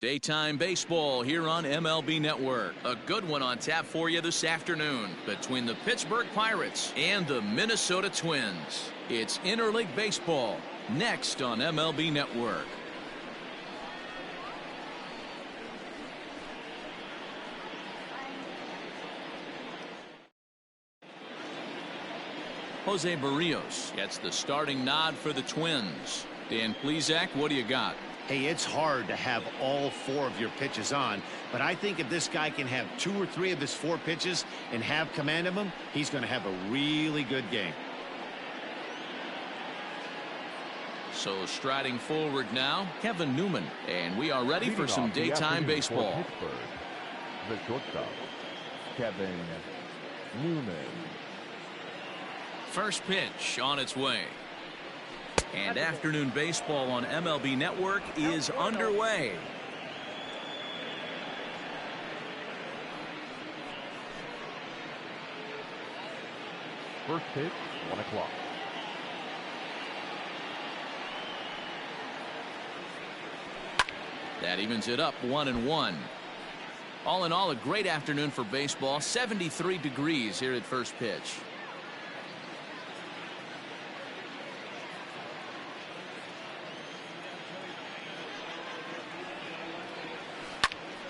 Daytime baseball here on MLB Network. A good one on tap for you this afternoon between the Pittsburgh Pirates and the Minnesota Twins. It's interleague baseball next on MLB Network. Jose Barrios gets the starting nod for the Twins. Dan Plesac, what do you got? Hey, it's hard to have all four of your pitches on, but I think if this guy can have 2 or 3 of his 4 pitches and have command of them, he's going to have a really good game. So striding forward now, Kevin Newman, and we are ready for some daytime baseball. Pittsburgh, the shortstop, Kevin Newman. First pitch on its way. And afternoon baseball on MLB Network is underway. First pitch, 1 o'clock. That evens it up 1-1. All in all, a great afternoon for baseball. 73 degrees here at first pitch.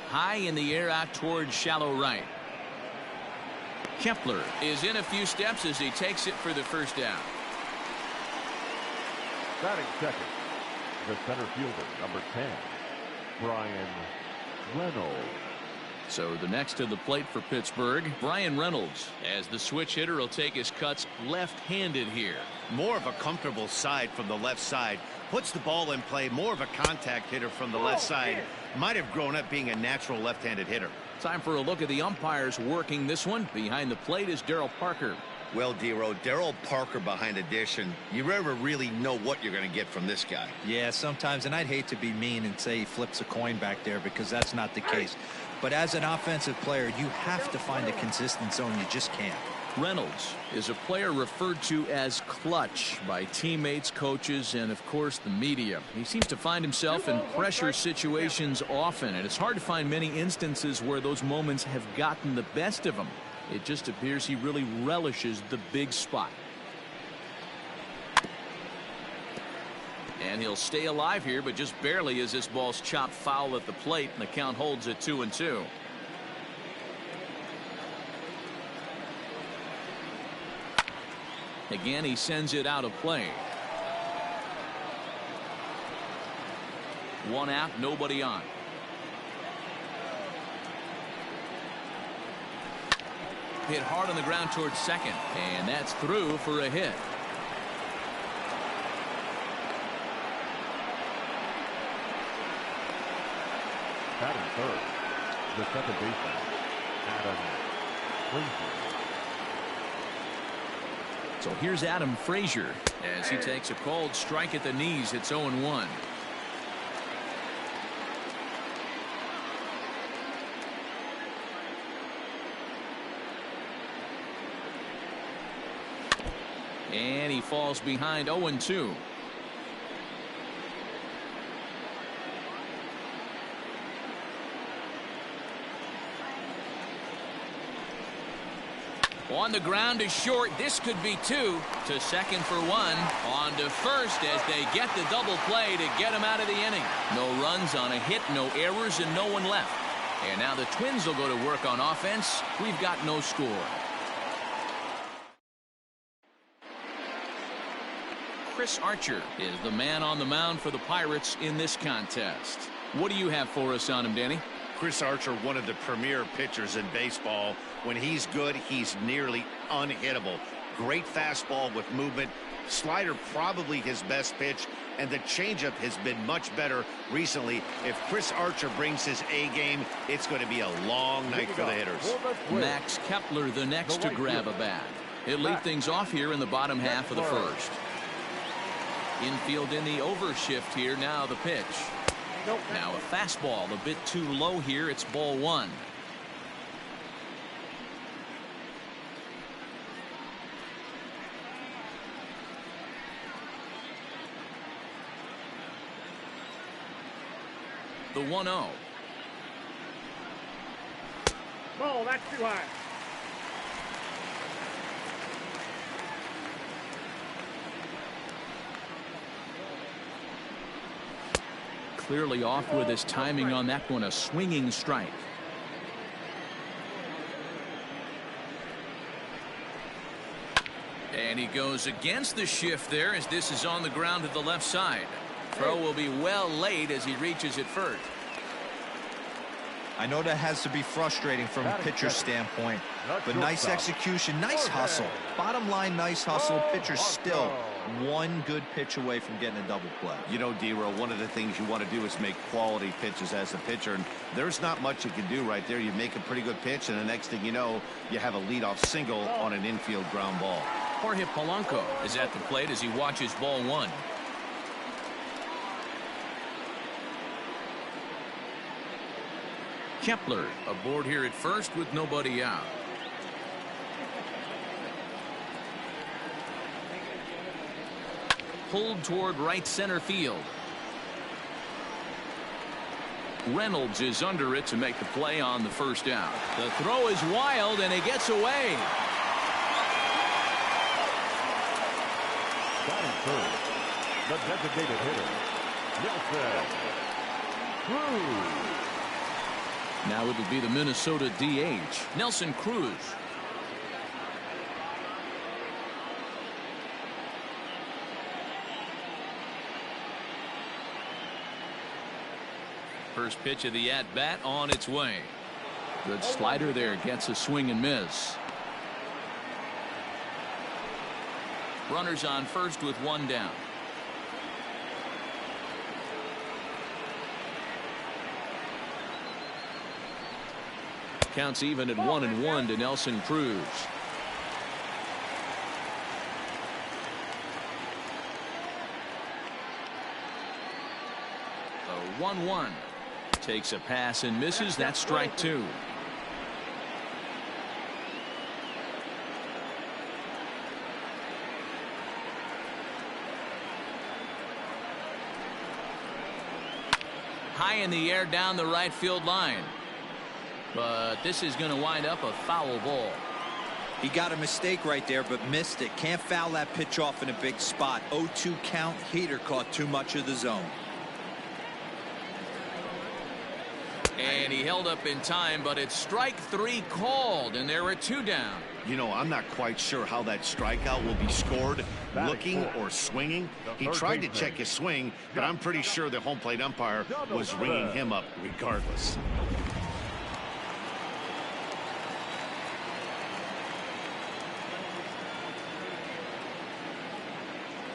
High in the air out towards shallow right. Kepler is in a few steps as he takes it for the first down. Batting second, the center fielder, number 10, Bryan Reynolds. So the next to the plate for Pittsburgh, Bryan Reynolds, as the switch hitter will take his cuts left-handed here. More of a comfortable side from the left side. Puts the ball in play. More of a contact hitter from the left side. Might have grown up being a natural left-handed hitter. Time for a look at the umpires working this one. Behind the plate is Darryl Parker. Well, Dero, Darryl Parker behind a dish, and you never really know what you're going to get from this guy. Yeah, sometimes, and I'd hate to be mean and say he flips a coin back there because that's not the case. But as an offensive player, you have to find a consistent zone. You just can't. Reynolds is a player referred to as clutch by teammates, coaches, and of course the media. He seems to find himself in pressure situations often, and it's hard to find many instances where those moments have gotten the best of him. It just appears he really relishes the big spot. And he'll stay alive here, but just barely as this ball's chopped foul at the plate, and the count holds at 2-2. Again, he sends it out of play. 1 out, nobody on. Hit hard on the ground towards second, and that's through for a hit. Batting third, the second baseman, Adam Frazier. So here's Adam Frazier as he takes a cold strike at the knees. It's 0-1. And he falls behind 0-2. On the ground is short. This could be 2. To second for 1. On to first as they get the double play to get him out of the inning. No runs on a hit, no errors, and no one left. And now the Twins will go to work on offense. We've got no score. Chris Archer is the man on the mound for the Pirates in this contest. What do you have for us on him, Danny? Chris Archer, one of the premier pitchers in baseball. When he's good, he's nearly unhittable. Great fastball with movement. Slider probably his best pitch, and the changeup has been much better recently. If Chris Archer brings his A game, it's going to be a long night for the hitters. Max Kepler the next to grab a bat. He'll lead things off here in the bottom half of the first. Infield in the overshift here. Now the pitch. Now a fastball a bit too low here. It's ball 1. The 1-0. Ball, that's too high. Clearly off with his timing on that one. A swinging strike. And he goes against the shift there as this is on the ground to the left side. Throw will be well laid as he reaches it first. I know that has to be frustrating from a pitcher's standpoint, but nice execution, nice hustle. Bottom line, nice hustle. Pitcher's still one good pitch away from getting a double play. You know, D-Row, one of the things you want to do is make quality pitches as a pitcher, and there's not much you can do right there. You make a pretty good pitch, and the next thing you know, you have a leadoff single on an infield ground ball. Jorge Polanco is at the plate as he watches ball one. Kepler aboard here at first with nobody out. Pulled toward right center field. Reynolds is under it to make the play on the first out. The throw is wild and it gets away. Batting third, the designated hitter, Nelson Cruz. Now it'll be the Minnesota DH, Nelson Cruz. First pitch of the at-bat on its way. Good slider there, gets a swing and miss. Runners on first with one down. Counts even at 1-1 to Nelson Cruz. A 1-1. Takes a pass and misses. That's strike two. High in the air down the right field line. But this is going to wind up a foul ball. He got a mistake right there, but missed it. Can't foul that pitch off in a big spot. 0-2 count. Heater caught too much of the zone. And he held up in time, but it's strike three called, and there are two down. You know, I'm not quite sure how that strikeout will be scored, looking or swinging. He tried to check his swing, but I'm pretty sure the home plate umpire was ringing him up regardless.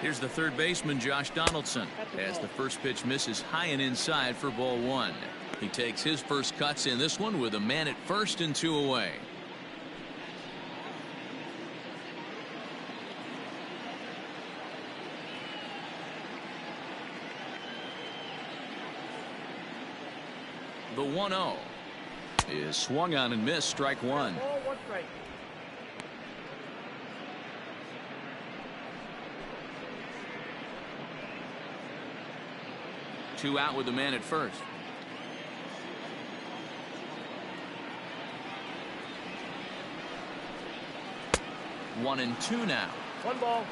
Here's the third baseman, Josh Donaldson, as the first pitch misses high and inside for ball one. He takes his first cuts in this one with a man at first and two away. The 1-0 is swung on and missed, strike one. Ball, one strike. Two out with the man at first. 1-2 now. One ball,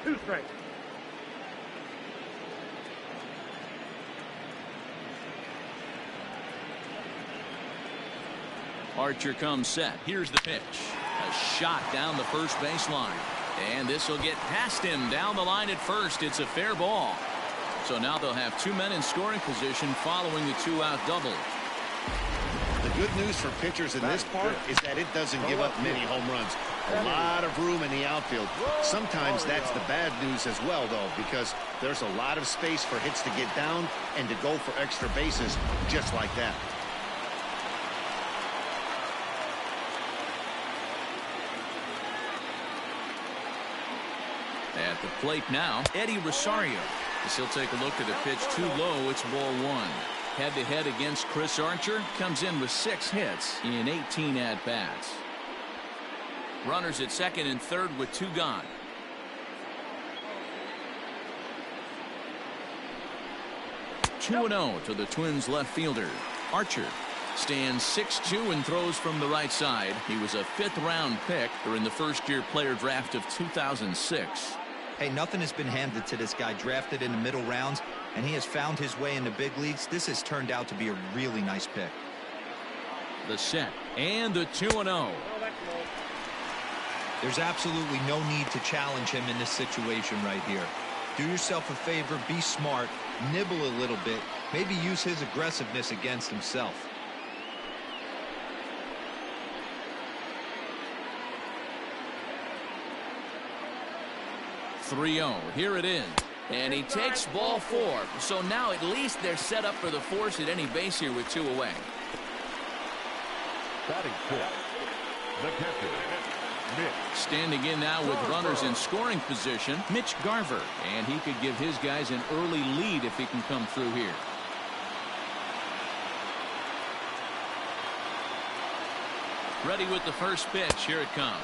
two strikes. Archer comes set. Here's the pitch. A shot down the first baseline. And this will get past him down the line at first. It's a fair ball. So now they'll have two men in scoring position following the two-out double. The good news for pitchers in this part is that it doesn't give up many home runs. A lot of room in the outfield. Sometimes that's the bad news as well, though, because there's a lot of space for hits to get down and to go for extra bases just like that. At the plate now, Eddie Rosario. As he'll take a look at a pitch too low. It's ball one. Head-to-head against Chris Archer. Comes in with 6 hits in 18 at-bats. Runners at second and third with 2 gone. 2-0 to the Twins left fielder. Archer stands 6'2" and throws from the right side. He was a 5th-round pick during the first-year player draft of 2006. Hey, nothing has been handed to this guy. Drafted in the middle rounds, and he has found his way in the big leagues. This has turned out to be a really nice pick. The set and the 2-0. There's absolutely no need to challenge him in this situation right here. Do yourself a favor, be smart, nibble a little bit, maybe use his aggressiveness against himself. Here it is, and he takes ball 4. So now at least they're set up for the force at any base here with 2 away. Batting 5th, the catcher, Mitch. Standing in now with runners in scoring position, Mitch Garver, and he could give his guys an early lead if he can come through here. Ready with the first pitch. Here it comes,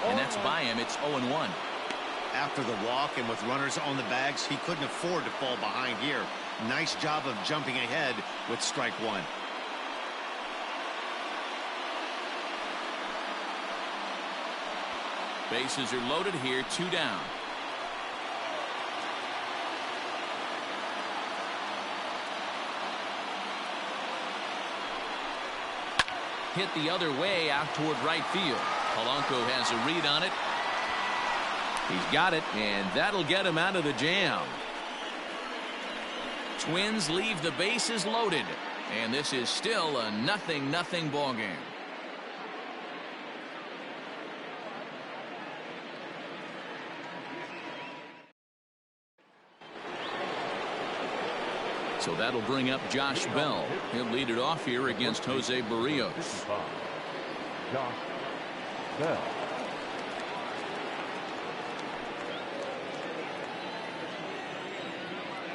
and that's by him. It's 0-1. After the walk and with runners on the bags, he couldn't afford to fall behind here. Nice job of jumping ahead with strike 1. Bases are loaded here, 2 down. Hit the other way out toward right field. Polanco has a read on it. He's got it, and that'll get him out of the jam. Twins leave the bases loaded, and this is still a 0-0 ball game. So that'll bring up Josh Bell. He'll lead it off here against Jose Barrios. Josh Bell.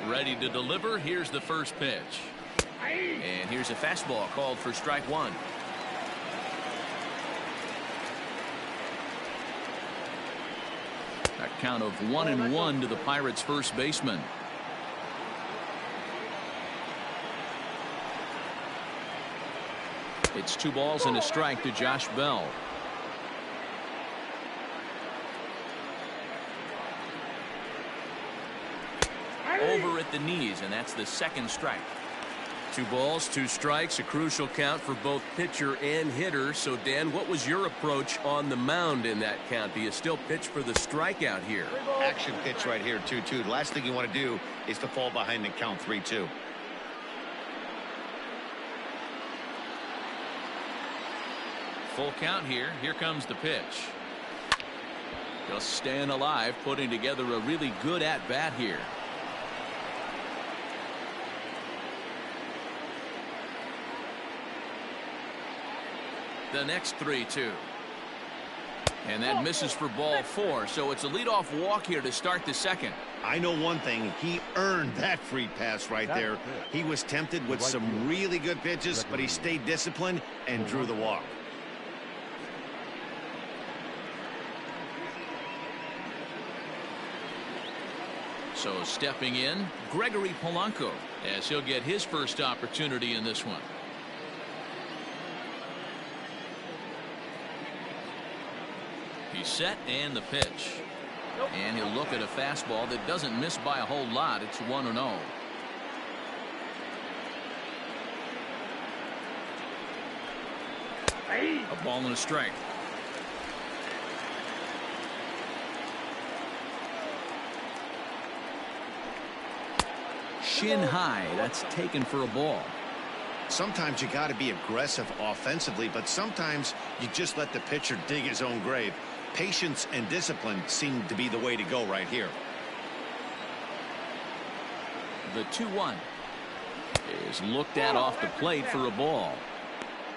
Ready to deliver. Here's the first pitch. And here's a fastball called for strike 1. A count of 1-1 to the Pirates' first baseman. It's 2 balls and a strike to Josh Bell. Over at the knees, and that's the second strike. 2 balls, 2 strikes, a crucial count for both pitcher and hitter. So, Dan, what was your approach on the mound in that count? Do you still pitch for the strikeout here? Action pitch right here, 2-2. The last thing you want to do is to fall behind and count 3-2. Full count here. Here comes the pitch. Just staying alive, putting together a really good at-bat here. The next 3-2. And that misses for ball 4. So it's a leadoff walk here to start the second. I know one thing. He earned that free pass right there. He was tempted with some really good pitches, but he stayed disciplined and drew the walk. So stepping in, Gregory Polanco, as he'll get his first opportunity in this one. He's set, and the pitch. And he'll look at a fastball that doesn't miss by a whole lot. It's 1-0. A ball and a strike. Shin high. That's taken for a ball. Sometimes you got to be aggressive offensively, but sometimes you just let the pitcher dig his own grave. Patience and discipline seem to be the way to go right here. The 2-1 is looked at off the plate for a ball.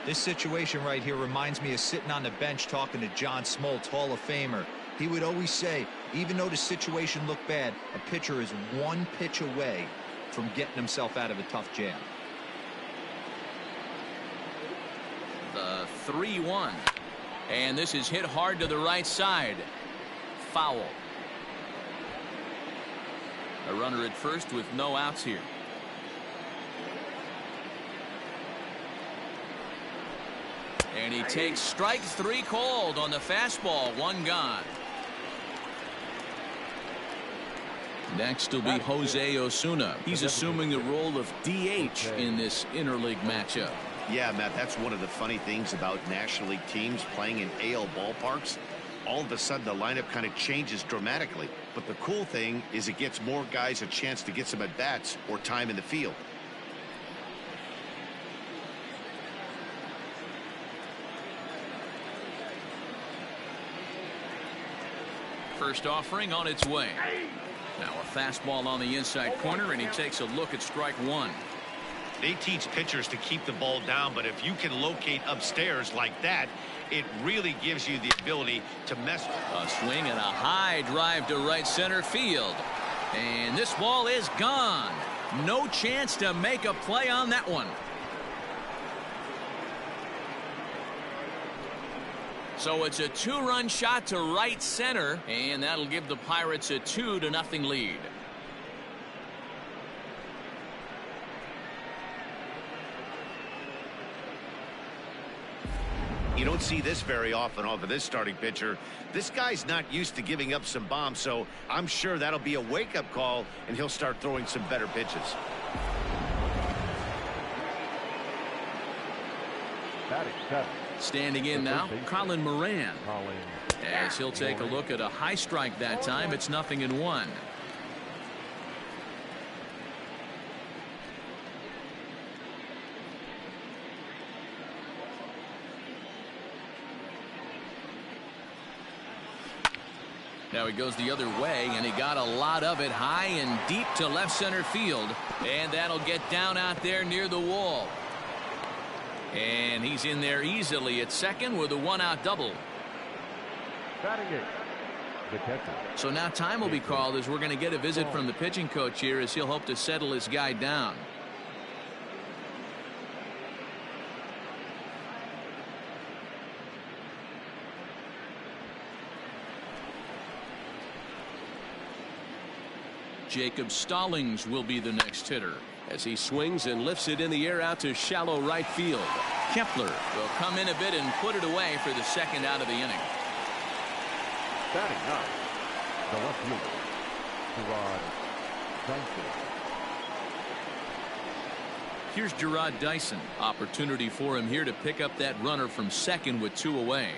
This situation right here reminds me of sitting on the bench talking to John Smoltz, Hall of Famer. He would always say, even though the situation looked bad, a pitcher is 1 pitch away from getting himself out of a tough jam. The 3-1. And this is hit hard to the right side. Foul. A runner at first with no outs here. And he takes strike 3 called on the fastball. 1 gone. Next will be Jose Osuna. He's assuming the role of DH in this interleague matchup. Yeah, Matt, that's one of the funny things about National League teams playing in AL ballparks. All of a sudden, the lineup kind of changes dramatically. But the cool thing is it gets more guys a chance to get some at-bats or time in the field. First offering on its way. Now a fastball on the inside corner, and he takes a look at strike 1. They teach pitchers to keep the ball down, but if you can locate upstairs like that, it really gives you the ability to mess. A swing and a high drive to right center field. And this ball is gone. No chance to make a play on that one. So it's a 2-run shot to right center, and that'll give the Pirates a 2-0 lead. You don't see this very often off of this starting pitcher. This guy's not used to giving up some bombs, so I'm sure that'll be a wake-up call, and he'll start throwing some better pitches. Batting 7. Standing in now, Colin Moran. As he'll take a look at a high strike that time. It's 0-1. Now he goes the other way, and he got a lot of it high and deep to left center field. And that'll get down out there near the wall. And he's in there easily at second with a 1-out double. Batting 8. The catcher. So now time will be called as we're going to get a visit from the pitching coach here as he'll hope to settle his guy down. Jacob Stallings will be the next hitter as he swings and lifts it in the air out to shallow right field. Kepler will come in a bit and put it away for the second out of the inning. Batting 9. The left fielder, Jarrod Dyson. Here's Jarrod Dyson. Opportunity for him here to pick up that runner from second with 2 away.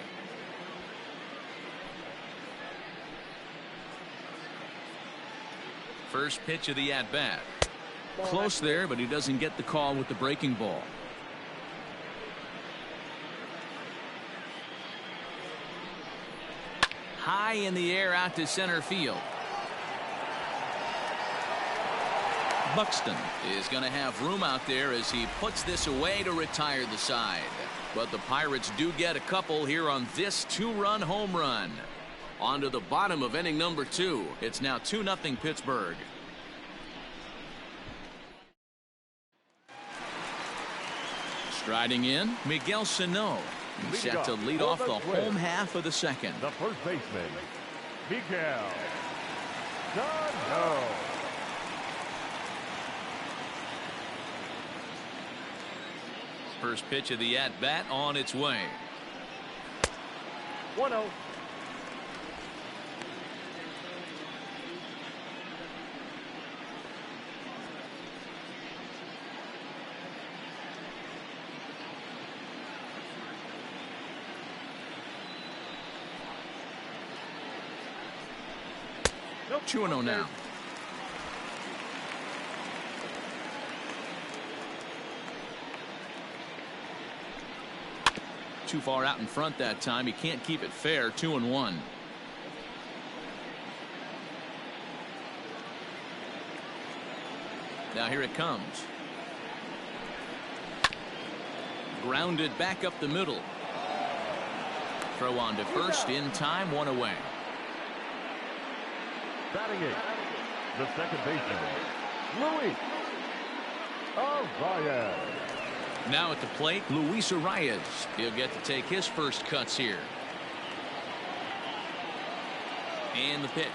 First pitch of the at-bat. Close there, but he doesn't get the call with the breaking ball. High in the air out to center field. Buxton is going to have room out there as he puts this away to retire the side. But the Pirates do get a couple here on this 2-run home run. On to the bottom of inning number 2. It's now 2-0 Pittsburgh. Striding in, Miguel Sano. He's set to lead off the home half of the second. The first baseman, Miguel Sano. First pitch of the at-bat on its way. 1-0. Nope. 2-0 now. Too far out in front that time. He can't keep it fair. 2-1. Now here it comes. Grounded back up the middle. Throw on to first in time. 1 away. Batting 8. The second baseman, Luis Arraez. Now at the plate, Luis Arraez. He'll get to take his first cuts here. And the pitch.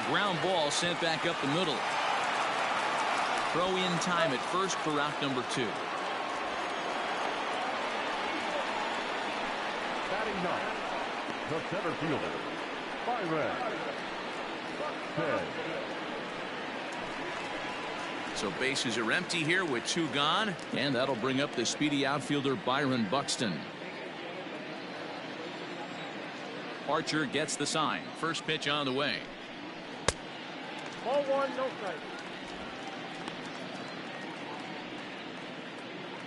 Ground ball sent back up the middle. Throw in time at first for out number 2. Batting ninth, the center fielder, Byron Buxton. So bases are empty here with 2 gone, and that'll bring up the speedy outfielder Byron Buxton. Archer gets the sign. First pitch on the way. Ball 1, no strike.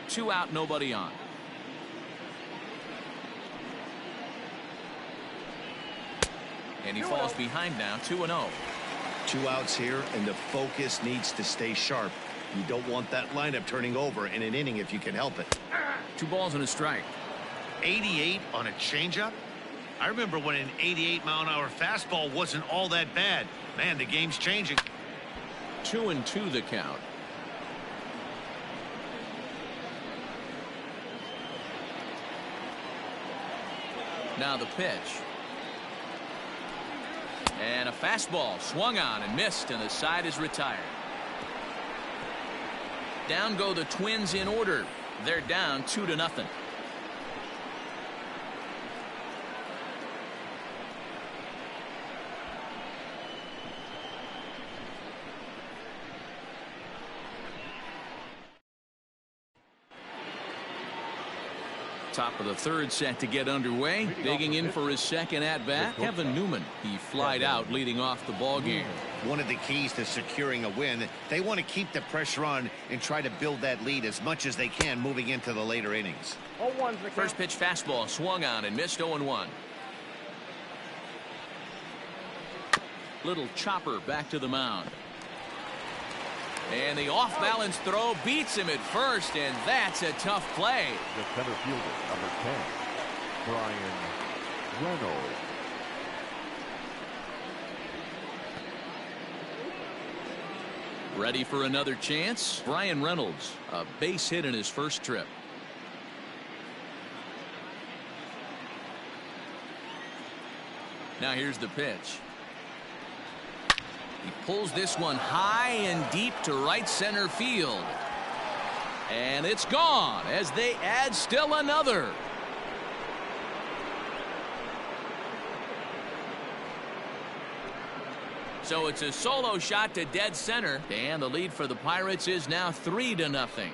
2 out, nobody on. And he falls behind now, 2-0. 2 outs here, and the focus needs to stay sharp. You don't want that lineup turning over in an inning if you can help it. 2 balls and a strike. 88 on a changeup? I remember when an 88-mile-an-hour fastball wasn't all that bad. Man, the game's changing. 2-2 the count. Now the pitch. And a fastball swung on and missed, and the side is retired. Down go the Twins in order. They're down 2-0. Top of the 3rd set to get underway. Digging in for his second at bat, Kevin Newman. He flied out leading off the ball game. One of the keys to securing a win, they want to keep the pressure on and try to build that lead as much as they can moving into the later innings. 0-1's the count. First pitch fastball swung on and missed. 0-1. Little chopper back to the mound. And the off-balance throw beats him at first, and that's a tough play. The center fielder, number 10, Brian Reynolds. Ready for another chance? Brian Reynolds, a base hit in his first trip. Now here's the pitch. He pulls this one high and deep to right center field. And it's gone as they add still another. So it's a solo shot to dead center, and the lead for the Pirates is now 3-0.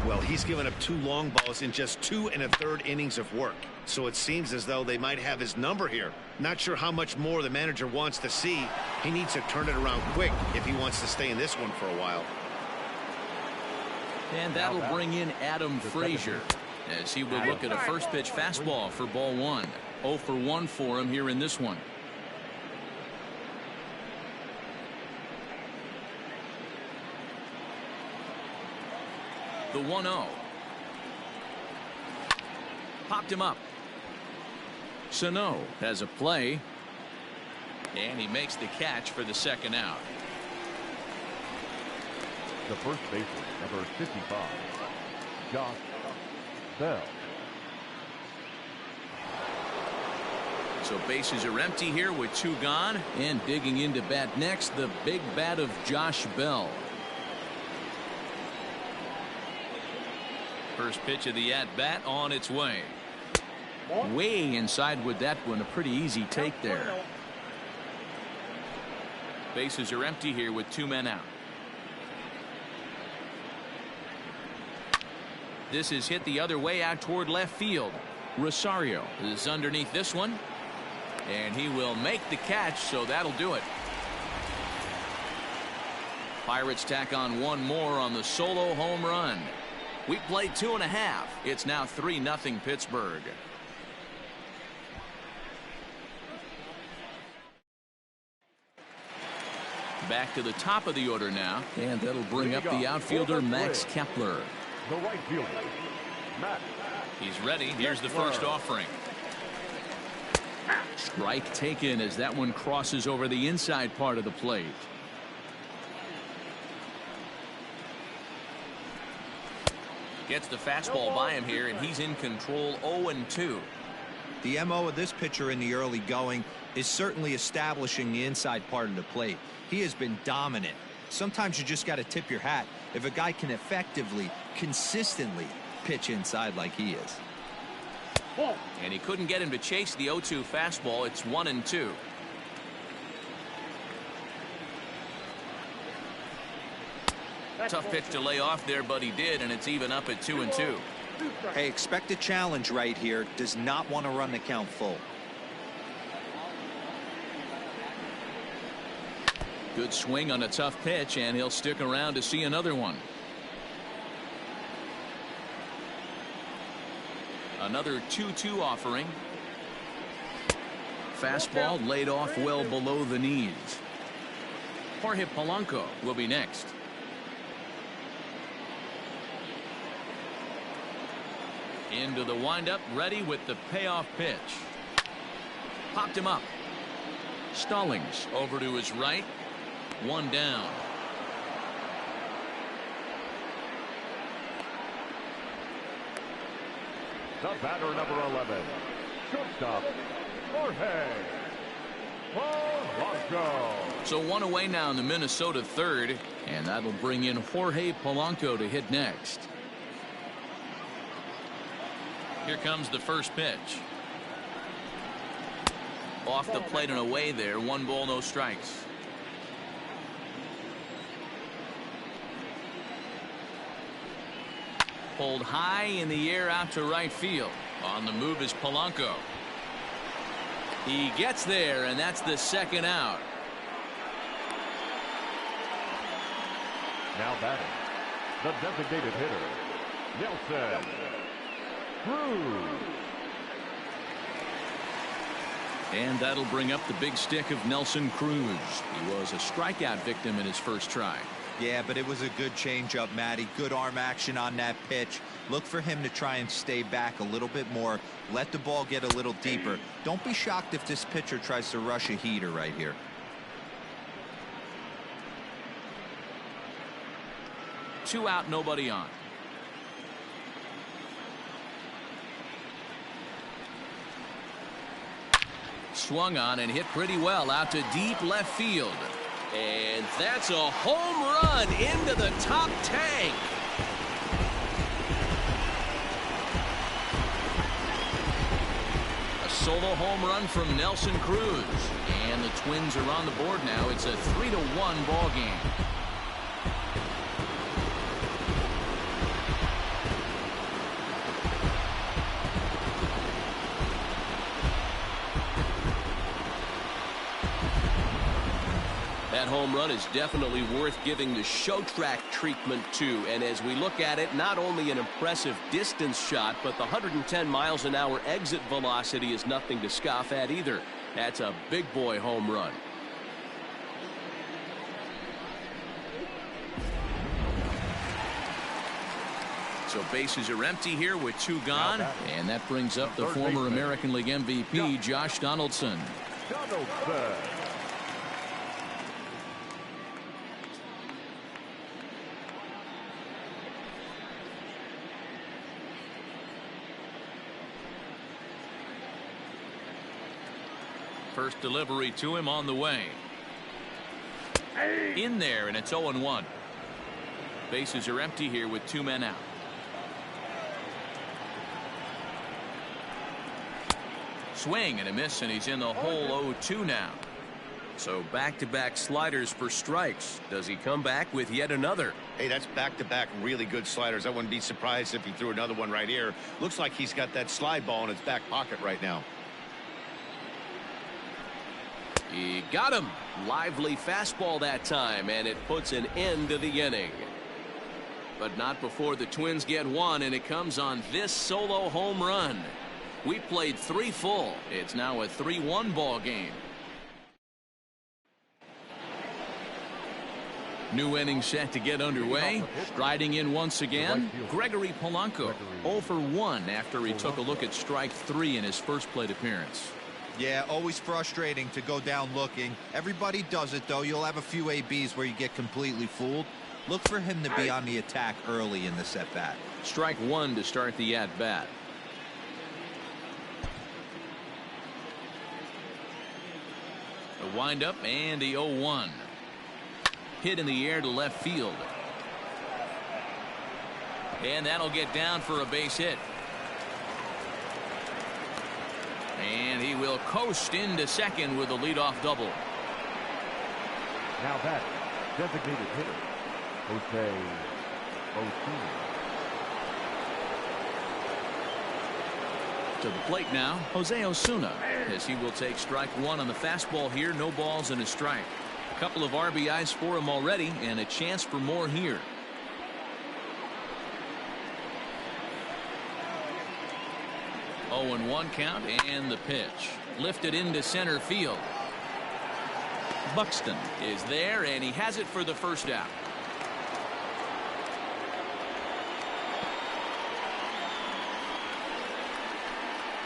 Well, he's given up 2 long balls in just 2 1/3 innings of work. So it seems as though they might have his number here. Not sure how much more the manager wants to see. He needs to turn it around quick if he wants to stay in this one for a while. And that'll bring in Adam Frazier as he will look at a first pitch fastball for ball 1. 0 for 1 for him here in this one. The 1-0. Popped him up. Sano has a play. And he makes the catch for the second out. The first baseman, number 55, Josh Bell. So bases are empty here with 2 gone, and digging into bat next, the big bat of Josh Bell. First pitch of the at-bat on its way. Way inside with that one, a pretty easy take there. Bases are empty here with 2 men out. This is hit the other way out toward left field. Rosario is underneath this one, and he will make the catch, so that'll do it. Pirates tack on 1 more on the solo home run. We played 2.5. It's now 3-0 Pittsburgh. Back to the top of the order now, and that'll bring up the outfielder Max Kepler. The right fielder, Max. He's ready. Here's the first offering. Strike taken as that one crosses over the inside part of the plate. Gets the fastball by him here, and he's in control. 0-2. The MO of this pitcher in the early going is certainly establishing the inside part of the plate. He has been dominant. Sometimes you just got to tip your hat if a guy can effectively, consistently pitch inside like he is. And he couldn't get him to chase the 0-2 fastball. It's 1-2. Tough pitch to lay off there, but he did, and it's even up at 2-2. Hey, expect a challenge right here. Does not want to run the count full. Good swing on a tough pitch, and he'll stick around to see another one. Another 2-2 offering. Fastball laid off well below the knees. Jorge Polanco will be next. Into the windup, ready with the payoff pitch. Popped him up. Stallings over to his right. One down. The batter, number 11, shortstop, Jorge Polanco. So one away now in the Minnesota third, and that'll bring in Jorge Polanco to hit next. Here comes the first pitch. Off the plate and away there. 1 ball, no strikes. Pulled high in the air out to right field. On the move is Polanco. He gets there, and that's the second out. Now batting, the designated hitter, Nelson Cruz. And that'll bring up the big stick of Nelson Cruz. He was a strikeout victim in his first try. Yeah, but it was a good changeup, Matty. Good arm action on that pitch. Look for him to try and stay back a little bit more. Let the ball get a little deeper. Don't be shocked if this pitcher tries to rush a heater right here. Two out, nobody on. Swung on and hit pretty well out to deep left field. And that's a home run into the top tank. A solo home run from Nelson Cruz. And the Twins are on the board now. It's a 3-1 ball game. That home run is definitely worth giving the show track treatment to. And as we look at it, not only an impressive distance shot, but the 110 miles an hour exit velocity is nothing to scoff at either. That's a big boy home run. So bases are empty here with 2 gone. And that brings up the former American League MVP, Josh Donaldson. First delivery to him on the way. In there, and it's 0-1. Bases are empty here with 2 men out. Swing and a miss, and he's in the hole 0-2 now. So back-to-back sliders for strikes. Does he come back with yet another? Hey, that's back-to-back really good sliders. I wouldn't be surprised if he threw another one right here. Looks like he's got that slide ball in his back pocket right now. He got him. Lively fastball that time, and it puts an end to the inning. But not before the Twins get one, and it comes on this solo home run. We played 3 full. It's now a 3-1 ball game. New inning set to get underway. Striding in once again, Gregory Polanco. 0 for 1 after he took a look at strike 3 in his first plate appearance. Yeah, always frustrating to go down looking. Everybody does it, though. You'll have a few ABs where you get completely fooled. Look for him to be on the attack early in the at-bat. Strike 1 to start the at-bat. A windup and the 0-1. Hit in the air to left field. And that'll get down for a base hit. And he will coast into second with a leadoff double. Now that designated hitter, Jose Osuna. To the plate now, Jose Osuna, as he will take strike one on the fastball here. No balls and a strike. A couple of RBIs for him already, and a chance for more here. Oh, and 1 count, and the pitch lifted into center field. Buxton is there, and he has it for the first out.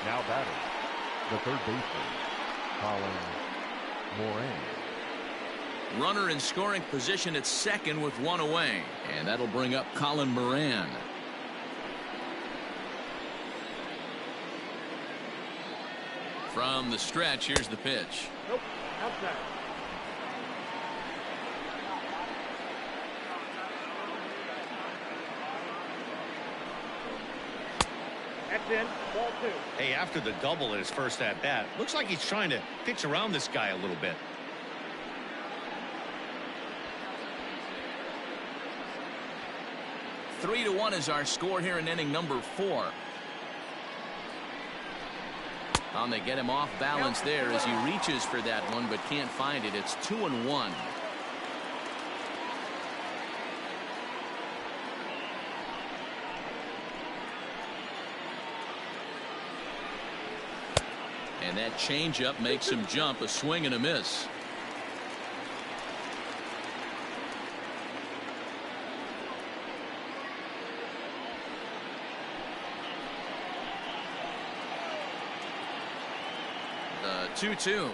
Now batting, the third baseman, Colin Moran. Runner in scoring position at second with 1 away, and that'll bring up Colin Moran. From the stretch, here's the pitch. Nope. Outside. That's in. Ball 2. Hey, after the double at his first at bat, looks like he's trying to pitch around this guy a little bit. Three to 1 is our score here in inning number 4. They get him off balance there as he reaches for that one, but can't find it. It's 2-1. And that changeup makes him jump. A swing and a miss. The 2-2.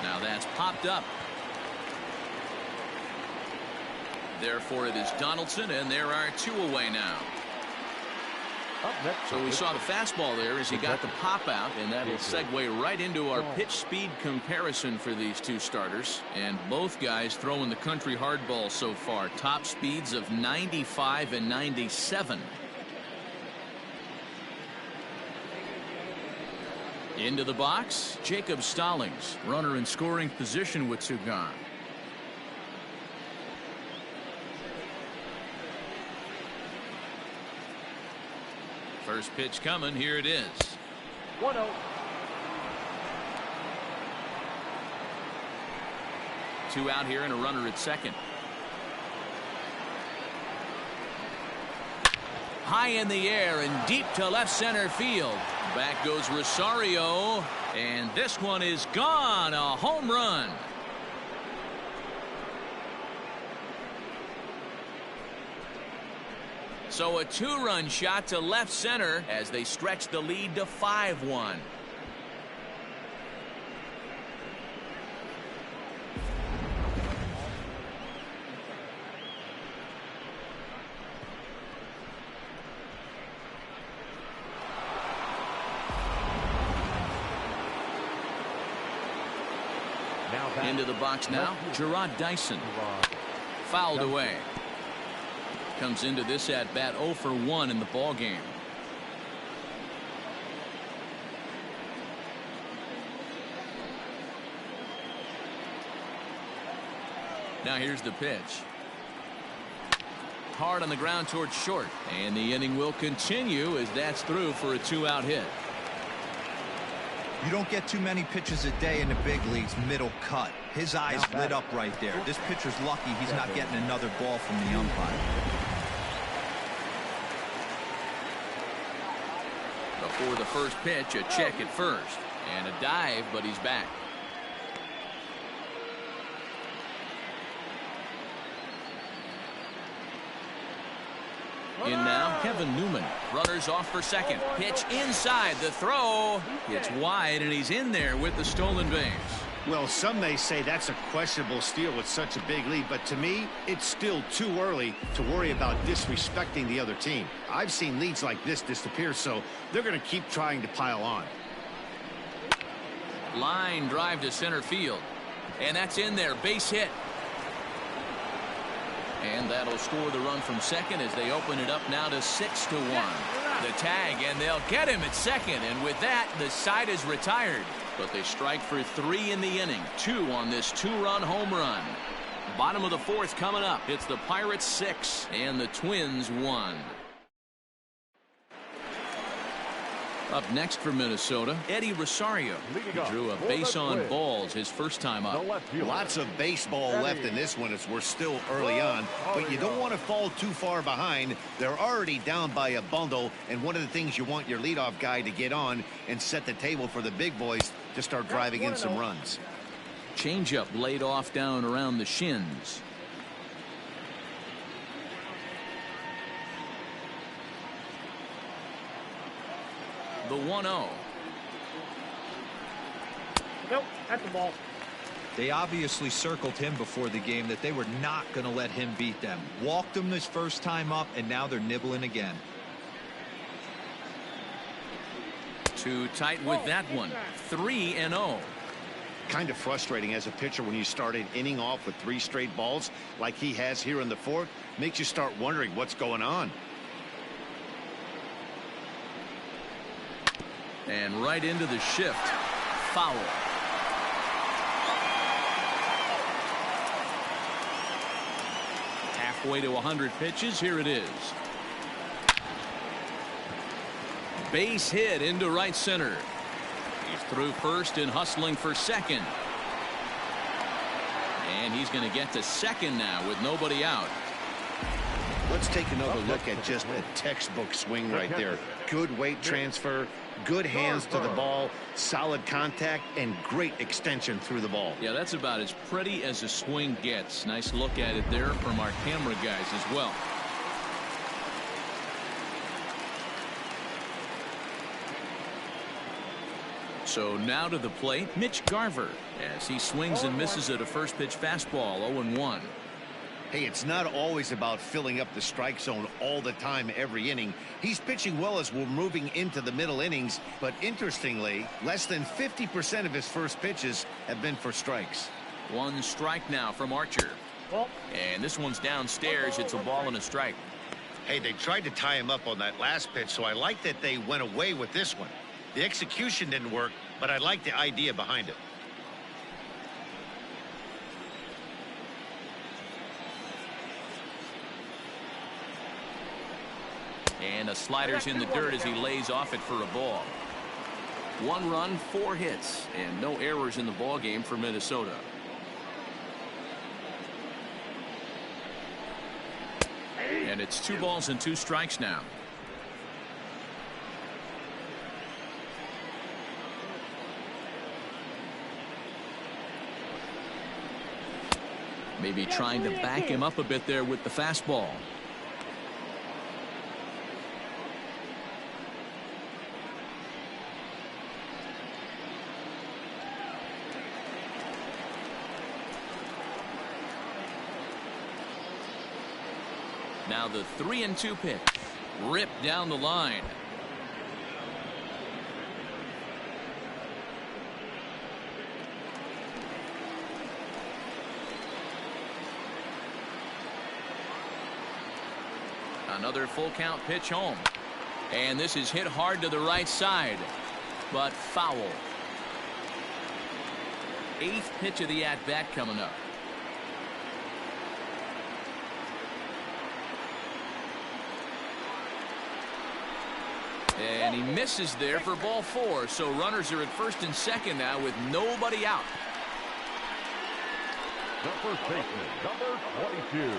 Now that's popped up. Therefore it is Donaldson, and there are 2 away now. So we saw the fastball there as he got the pop out, and that'll segue right into our pitch speed comparison for these two starters. And both guys throwing the country hardball so far. Top speeds of 95 and 97. Into the box, Jacob Stallings, runner in scoring position with 2 gone. First pitch coming. Here it is. 1-0. Two out here and a runner at second. High in the air and deep to left center field. Back goes Rosario, and this one is gone. A home run. So a 2-run shot to left center as they stretch the lead to 5-1. Into the box now, Gerard Dyson. Fouled away. Comes into this at bat 0 for 1 in the ball game. Now here's the pitch. Hard on the ground towards short, and the inning will continue as that's through for a 2-out hit. You don't get too many pitches a day in the big leagues middle cut. His eyes lit up right there. This pitcher's lucky he's not getting another ball from the umpire. Before the first pitch, a check at first and a dive, but he's back. In now, Kevin Newman. Runners off for second. Pitch inside. The throw. It's wide, and he's in there with the stolen base. Well, some may say that's a questionable steal with such a big lead, but to me, it's still too early to worry about disrespecting the other team. I've seen leads like this disappear, so they're going to keep trying to pile on. Line drive to center field. And that's in there. Base hit. And that'll score the run from second as they open it up now to 6-1. The tag, and they'll get him at second. And with that, the side is retired. But they strike for 3 in the inning. 2 on this 2-run home run. Bottom of the 4th coming up. It's the Pirates 6 and the Twins 1. Up next for Minnesota, Eddie Rosario. He drew a base on balls his first time up. Lots of baseball left in this one as we're still early on, but you don't want to fall too far behind. They're already down by a bundle, and one of the things you want your leadoff guy to get on and set the table for the big boys to start driving in some runs. Changeup laid off down around the shins. The 1-0. Nope, that's the ball. They obviously circled him before the game that they were not going to let him beat them. Walked him this first time up, and now they're nibbling again. Too tight with that one. 3-0. Kind of frustrating as a pitcher when you start an inning off with 3 straight balls like he has here in the 4th. Makes you start wondering what's going on. And right into the shift. Foul. Halfway to 100 pitches. Here it is. Base hit into right center. He's through first and hustling for second. And he's going to get to second now with nobody out. Let's take another look at just a textbook swing right there. Good weight transfer, good hands to the ball, solid contact, and great extension through the ball. Yeah, that's about as pretty as a swing gets. Nice look at it there from our camera guys as well. So now to the plate, Mitch Garver, as he swings and misses at a first pitch fastball. 0-1. Hey, it's not always about filling up the strike zone all the time every inning. He's pitching well as we're moving into the middle innings, but interestingly, less than 50% of his first pitches have been for strikes. 1 strike now from Archer. And this one's downstairs. It's a ball and a strike. Hey, they tried to tie him up on that last pitch, so I like that they went away with this one. The execution didn't work, but I like the idea behind it. And a slider's in the dirt as he lays off it for a ball. 1 run, 4 hits, and no errors in the ball game for Minnesota. And it's 2 balls and 2 strikes now. Maybe trying to back him up a bit there with the fastball. Now the 3-2 pitch. Ripped down the line. Another full count pitch home. And this is hit hard to the right side, but foul. 8th pitch of the at-bat coming up. And he misses there for ball 4. So runners are at first and second now with nobody out. The first baseman, number 22,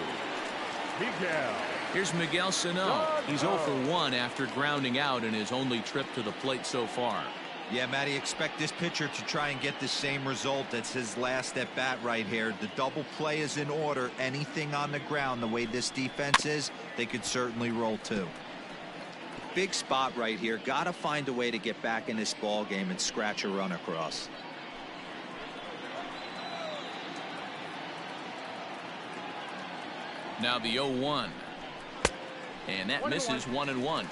Miguel. Here's Miguel Sano. He's 0 for 1 after grounding out in his only trip to the plate so far. Yeah, Matty, expect this pitcher to try and get the same result. That's his last at bat right here. The double play is in order. Anything on the ground, the way this defense is, they could certainly roll 2. Big spot right here. Got to find a way to get back in this ball game and scratch a run across. Now the 0-1. And that misses 1-1.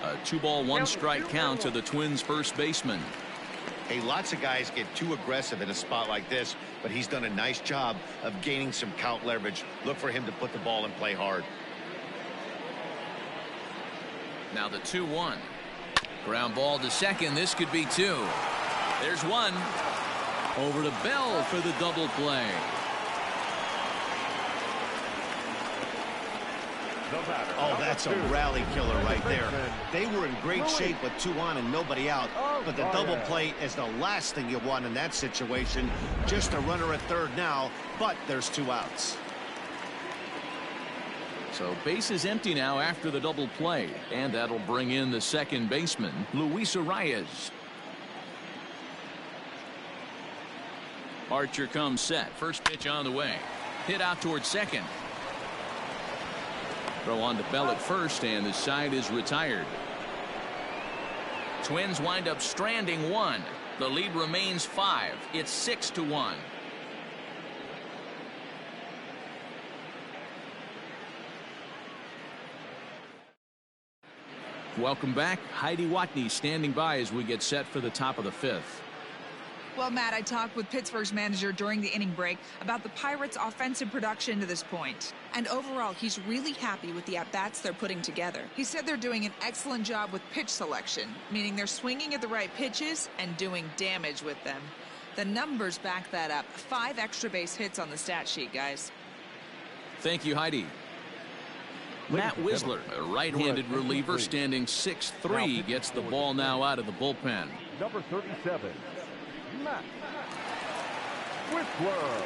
A 2-ball 1-strike count to the Twins first baseman. Hey, lots of guys get too aggressive in a spot like this, but he's done a nice job of gaining some count leverage. Look for him to put the ball and play hard. Now the 2-1. Ground ball to second. This could be 2. There's 1. Over to Bell for the double play. Oh, that's a rally killer right there. They were in great shape with 2 on and nobody out, but the double play is the last thing you want in that situation. Just a runner at third now, but there's 2 outs. So base is empty now after the double play, and that'll bring in the second baseman, Luis Arraez. Archer comes set. First pitch on the way. Hit out towards second. Throw on to Bell at first, and the side is retired. Twins wind up stranding 1. The lead remains 5. It's 6-1. Welcome back. Heidi Watney standing by as we get set for the top of the 5th. Well, Matt, I talked with Pittsburgh's manager during the inning break about the Pirates' offensive production to this point. And overall, he's really happy with the at-bats they're putting together. He said they're doing an excellent job with pitch selection, meaning they're swinging at the right pitches and doing damage with them. The numbers back that up. 5 extra base hits on the stat sheet, guys. Thank you, Heidi. Matt Wisler, a right-handed reliever standing 6'3", gets the ball now out of the bullpen. Number 37, Matt Wisler.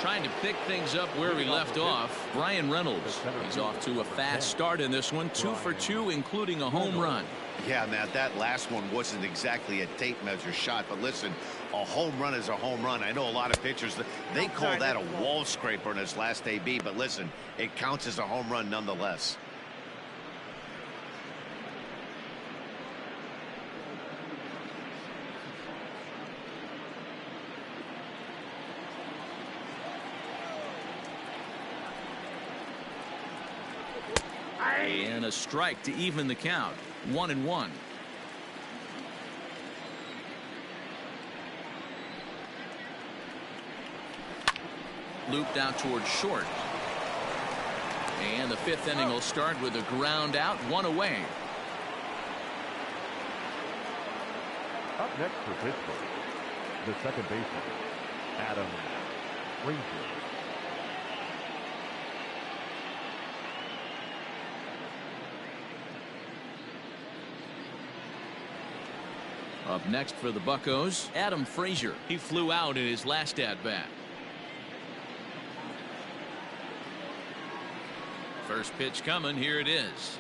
Trying to pick things up where he left off, Bryan Reynolds. He's off to a fast start in this one, 2 for 2, including a home run. Yeah, Matt, that last one wasn't exactly a tape measure shot, but listen, a home run is a home run. I know a lot of pitchers, they call that a wall scraper in his last AB, but listen, it counts as a home run nonetheless. And a strike to even the count. 1-1. Looped out towards short. And the 5th inning will start with a ground out, 1 away. Up next for Pittsburgh, the second baseman, Adam Frazier. Up next for the Buccos, Adam Frazier. He flew out in his last at-bat. First pitch coming. Here it is.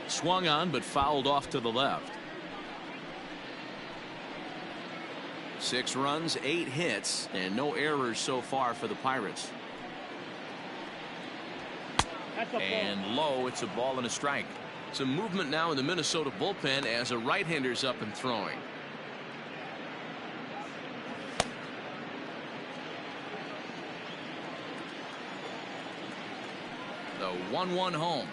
Swung on but fouled off to the left. 6 runs, 8 hits, and no errors so far for the Pirates. And low, it's a ball and a strike. Some movement now in the Minnesota bullpen as a right-hander's up and throwing. The 1-1 home.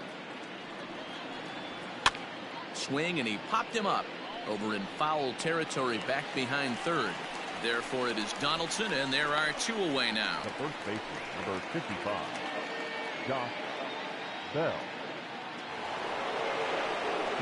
Swing, and he popped him up over in foul territory back behind third. Therefore, it is Donaldson, and there are 2 away now. The first baseman, number 55, Josh Bell.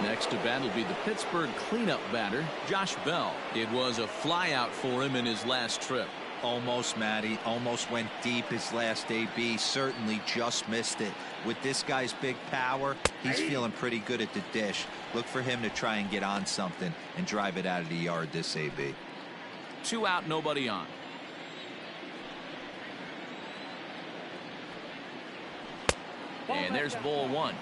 Next to bat will be the Pittsburgh cleanup batter, Josh Bell. It was a flyout for him in his last trip. Almost, Matty. Almost went deep his last AB. Certainly just missed it. With this guy's big power, he's feeling pretty good at the dish. Look for him to try and get on something and drive it out of the yard this AB. 2 out, nobody on. And there's ball 1.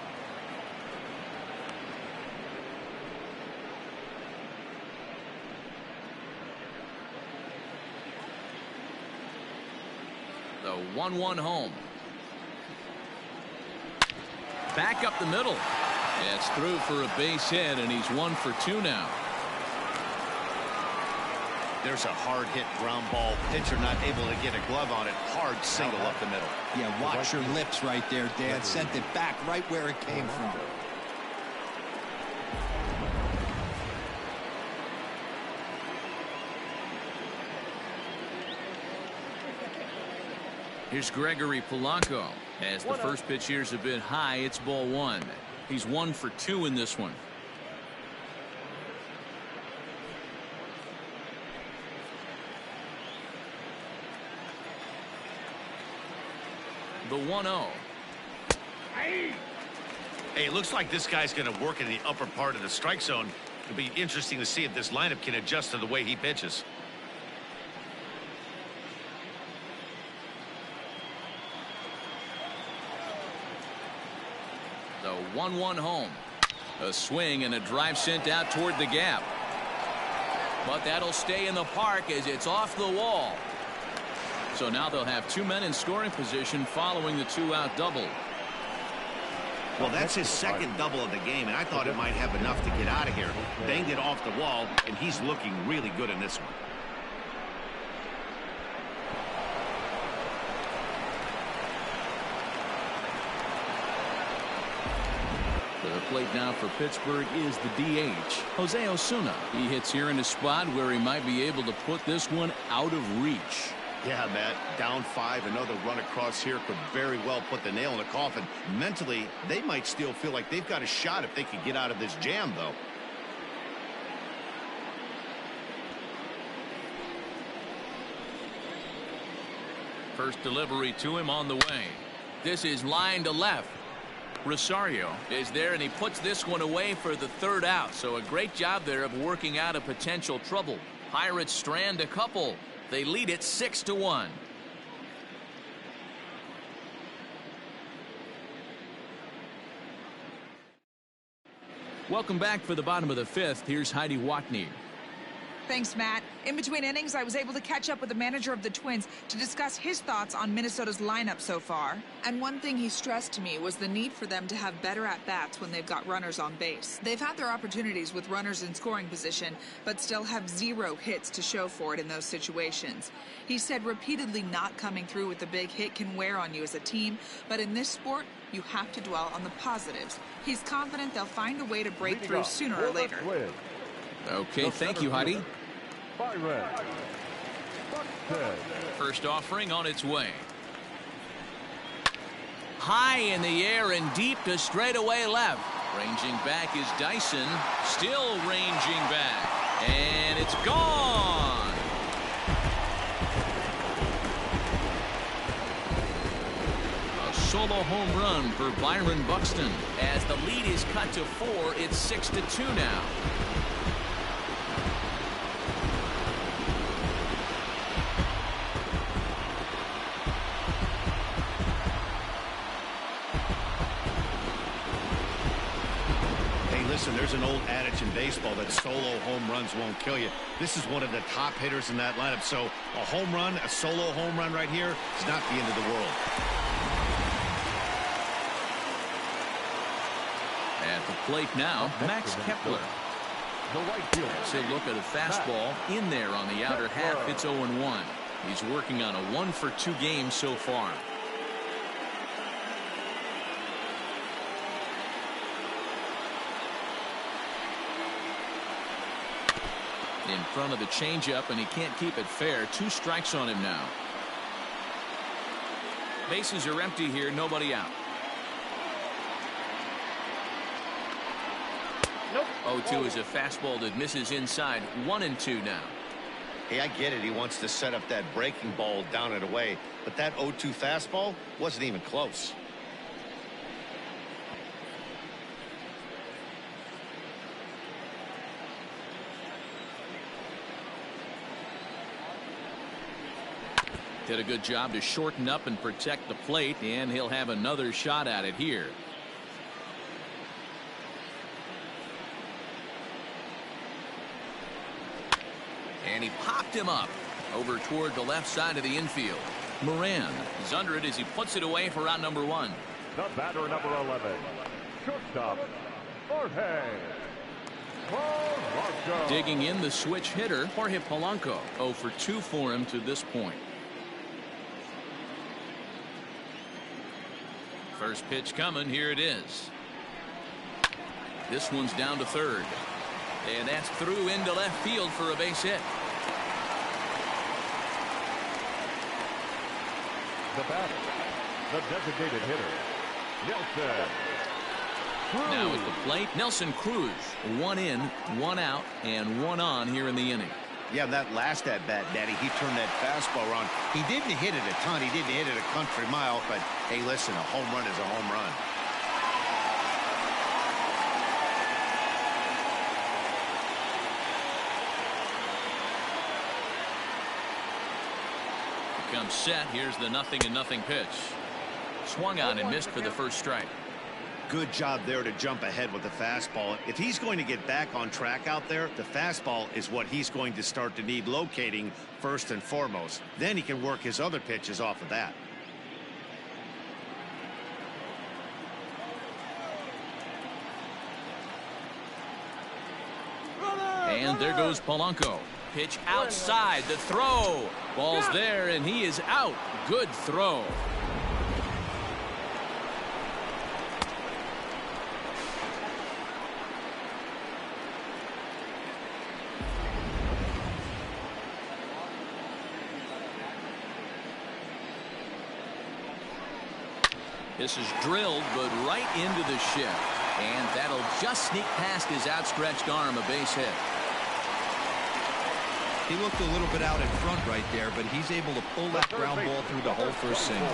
The 1-1 home. back up the middle. It's through for a base hit, and he's 1 for 2 now. There's a hard hit ground ball. Pitcher not able to get a glove on it. Hard single up the middle. Yeah, watch your lips right there, Dad. Sent it back right where it came from. Here's Gregory Polanco. As the first pitch here's a bit high, it's ball 1. He's 1 for 2 in this one. The 1-0. Hey, it looks like this guy's going to work in the upper part of the strike zone. It'll be interesting to see if this lineup can adjust to the way he pitches. The 1-1 home. A swing and a drive sent out toward the gap. But that'll stay in the park as it's off the wall. So now they'll have 2 men in scoring position following the 2-out double. Well, that's his second double of the game, and I thought it might have enough to get out of here. Banged it off the wall, and he's looking really good in this one. To the plate now for Pittsburgh is the DH, Jose Osuna. He hits here in a spot where he might be able to put this one out of reach. Yeah, Matt, down 5, another run across here could very well put the nail in the coffin. Mentally, they might still feel like they've got a shot if they could get out of this jam, though. First delivery to him on the way. This is line to left. Rosario is there, and he puts this one away for the 3rd out. So a great job there of working out a potential trouble. Pirates strand a couple. They lead it 6-1. Welcome back for the bottom of the 5th. Here's Heidi Watney. Thanks, Matt. In between innings, I was able to catch up with the manager of the Twins to discuss his thoughts on Minnesota's lineup so far. And one thing he stressed to me was the need for them to have better at-bats when they've got runners on base. They've had their opportunities with runners in scoring position, but still have 0 hits to show for it in those situations. He said repeatedly not coming through with the big hit can wear on you as a team, but in this sport, you have to dwell on the positives. He's confident they'll find a way to break through sooner or later. Okay, thank you, Heidi. First offering on its way. High in the air and deep to straightaway left. Ranging back is Dyson. Still ranging back. And it's gone. A solo home run for Byron Buxton. As the lead is cut to 4, it's 6-2 now. Listen, there's an old adage in baseball that solo home runs won't kill you. This is one of the top hitters in that lineup. So a home run, a solo home run right here is not the end of the world. At the plate now, Max Kepler. So look at a fastball in there on the outer half. It's 0-1. He's working on a 1 for 2 game so far. In front of the changeup, and he can't keep it fair. 2 strikes on him now. Bases are empty here, nobody out. Nope. 0-2 is a fastball that misses inside. 1-2 now. Hey, I get it. He wants to set up that breaking ball down and away, but that 0-2 fastball wasn't even close. Did a good job to shorten up and protect the plate, and he'll have another shot at it here. And he popped him up over toward the left side of the infield. Moran is under it as he puts it away for out number 1. The batter, number 11, shortstop, Jorge Polanco. Digging in, the switch hitter, Jorge Polanco. 0 for 2 for him to this point. First pitch coming. Here it is. This one's down to third. And that's through into left field for a base hit. The batter, the designated hitter, Nelson Cruz. Now at the plate, Nelson Cruz. 1 in, 1 out, and 1 on here in the inning. Yeah, that last at bat, Daddy, he turned that fastball around. He didn't hit it a ton. He didn't hit it a country mile. But, hey, listen, a home run is a home run. Comes set. Here's the 0-0 pitch. Swung on and missed for the first strike. Good job there to jump ahead with the fastball. If he's going to get back on track out there, the fastball is what he's going to start to need locating first and foremost. Then he can work his other pitches off of that. And there goes Polanco. Pitch outside, the throw. Ball's there, and he is out. Good throw. This is drilled, but right into the shift. And that'll just sneak past his outstretched arm, a base hit. He looked a little bit out in front right there, but he's able to pull that ground ball through the hole for a single.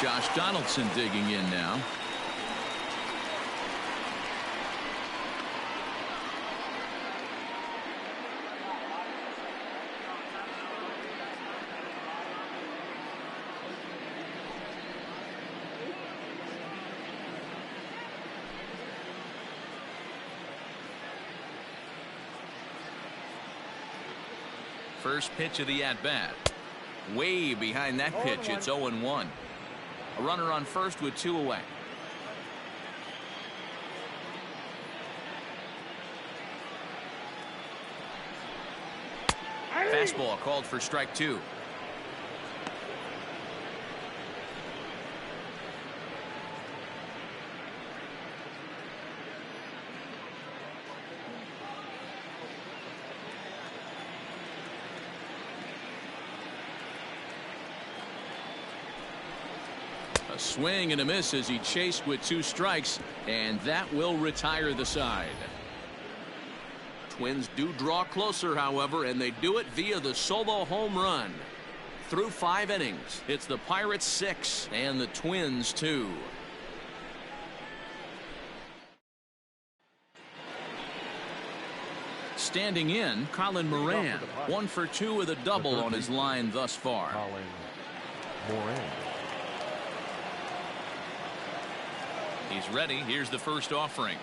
Josh Donaldson digging in now. First pitch of the at-bat. Way behind that pitch. It's 0-1. A runner on first with 2 away. Fastball called for strike 2. A swing and a miss as he chased with 2 strikes, and that will retire the side. Twins do draw closer, however, and they do it via the solo home run. Through 5 innings, it's the Pirates 6 and the Twins 2. Standing in, Colin Moran. 1 for 2 with a double on his line thus far. Colin Moran. He's ready. Here's the first offering.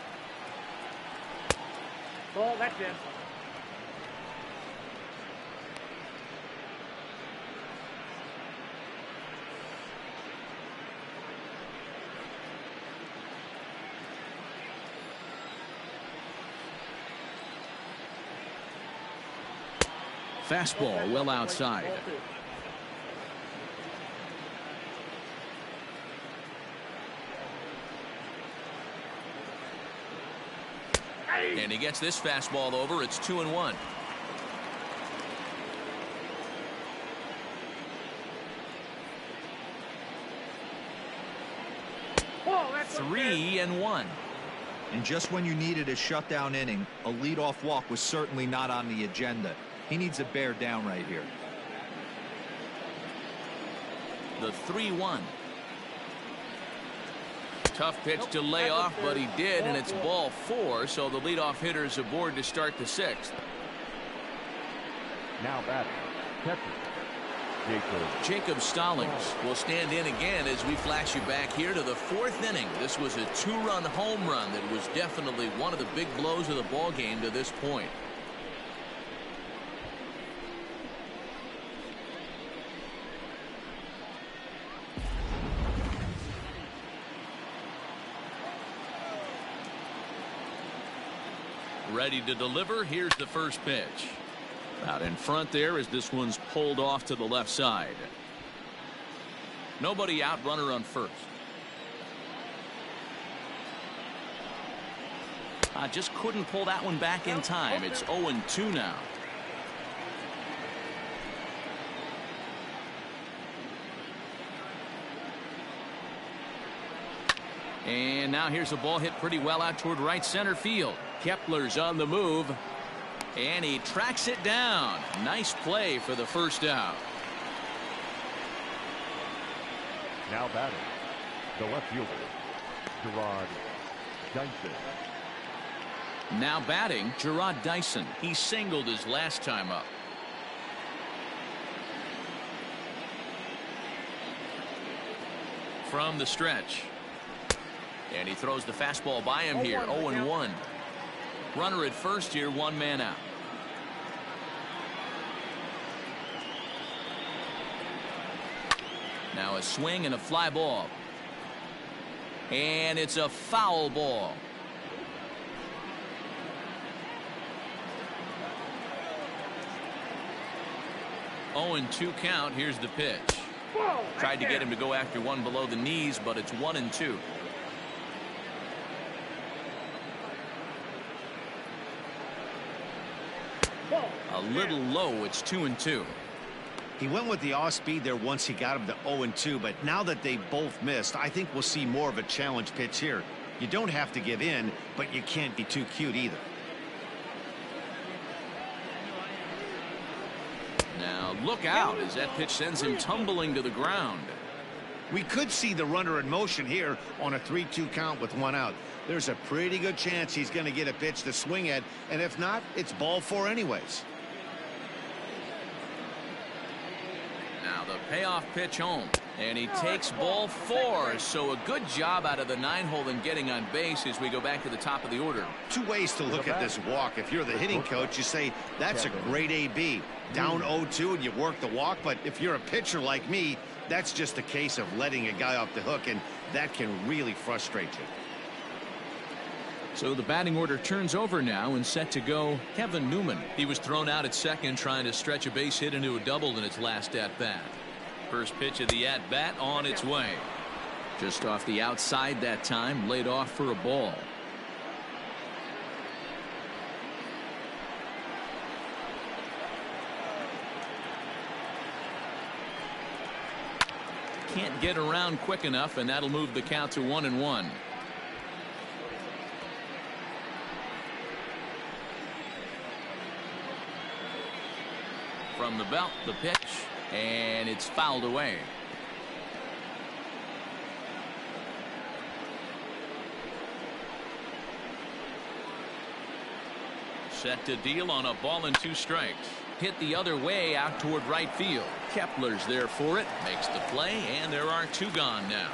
Ball, that's it. Fastball well outside. And he gets this fastball over. It's 2-1. Oh, 3-1. And just when you needed a shutdown inning, a leadoff walk was certainly not on the agenda. He needs to bear down right here. The 3-1. Tough pitch to lay off, but he did, and it's ball 4, so the leadoff hitter's aboard to start the 6th. Now batting, catcher, Jacob Stallings will stand in again as we flash you back here to the 4th inning. This was a 2-run home run that was definitely one of the big blows of the ball game to this point. Ready to deliver. Here's the first pitch. Out in front there as this one's pulled off to the left side. Nobody out, runner on first. Just couldn't pull that one back in time. It's 0-2 now. And now here's a ball hit pretty well out toward right center field. Kepler's on the move. And he tracks it down. Nice play for the first out. Now batting, the left fielder, Jarrod Dyson. Now batting, Jarrod Dyson. He singled his last time up. From the stretch. And he throws the fastball by him here. 0-1. Runner at first here, one man out. Now a swing and a fly ball. And it's a foul ball. Oh, 0-2 count. Here's the pitch. Tried to get him to go after one below the knees, but it's 1-2. A little low. It's 2-2. He went with the off speed there once he got him to 0-2, but now that they both missed, I think we'll see more of a challenge pitch here. You don't have to give in, but you can't be too cute either. Now look out as that pitch sends him tumbling to the ground. We could see the runner in motion here on a 3-2 count with one out. There's a pretty good chance he's going to get a pitch to swing at, and if not, it's ball 4 anyways. Now the payoff pitch home, and he takes ball 4. So a good job out of the 9-hole in getting on base as we go back to the top of the order. Two ways to look at this walk. If you're the hitting coach, you say that's a great AB. Down 0-2 and you work the walk, but if you're a pitcher like me, that's just a case of letting a guy off the hook, and that can really frustrate you. So the batting order turns over now, and set to go Kevin Newman. He was thrown out at second trying to stretch a base hit into a double in its last at bat. First pitch of the at bat on its way. Just off the outside that time, laid off for a ball. Can't get around quick enough, and that'll move the count to 1-1. From the belt, the pitch, and it's fouled away. Set to deal on a ball and 2 strikes. Hit the other way out toward right field. Kepler's there for it, makes the play, and there are 2 gone now.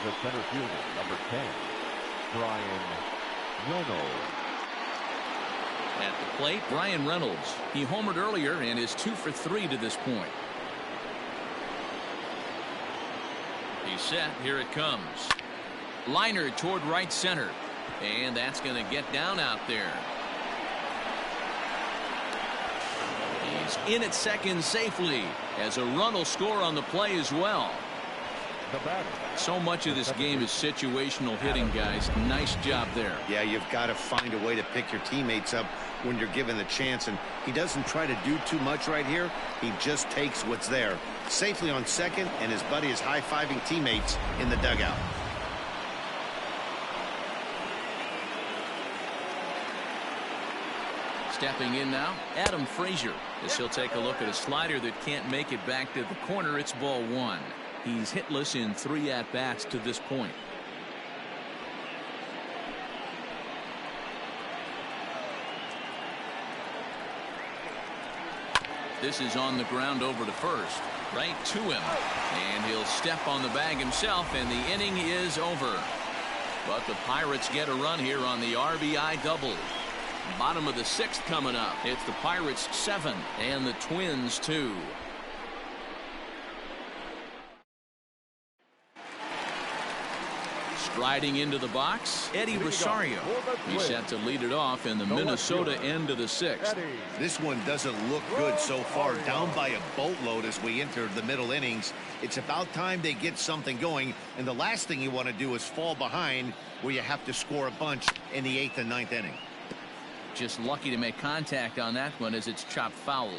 The center fielder, number 10, Bryan Reynolds. At the plate, Bryan Reynolds. He homered earlier and is 2 for 3 to this point. He's set. Here it comes. Liner toward right center. And that's going to get down out there. He's in at second safely as a run will score on the play as well. So much of this game is situational hitting, guys. Nice job there. Yeah, you've got to find a way to pick your teammates up when you're given the chance, and he doesn't try to do too much right here. He just takes what's there. Safely on second, and his buddy is high-fiving teammates in the dugout. Stepping in now, Adam Frazier, as he'll take a look at a slider that can't make it back to the corner. It's ball 1. He's hitless in 3 at-bats to this point. This is on the ground over to first. Right to him. And he'll step on the bag himself, and the inning is over. But the Pirates get a run here on the RBI double. Bottom of the 6th coming up. It's the Pirates 7 and the Twins 2. Striding into the box, Eddie Rosario. He's set to lead it off in the Minnesota end of the 6th. This one doesn't look good so far. Down by a boatload as we enter the middle innings. It's about time they get something going, and the last thing you want to do is fall behind where you have to score a bunch in the 8th and 9th inning. Just lucky to make contact on that one as it's chopped foul.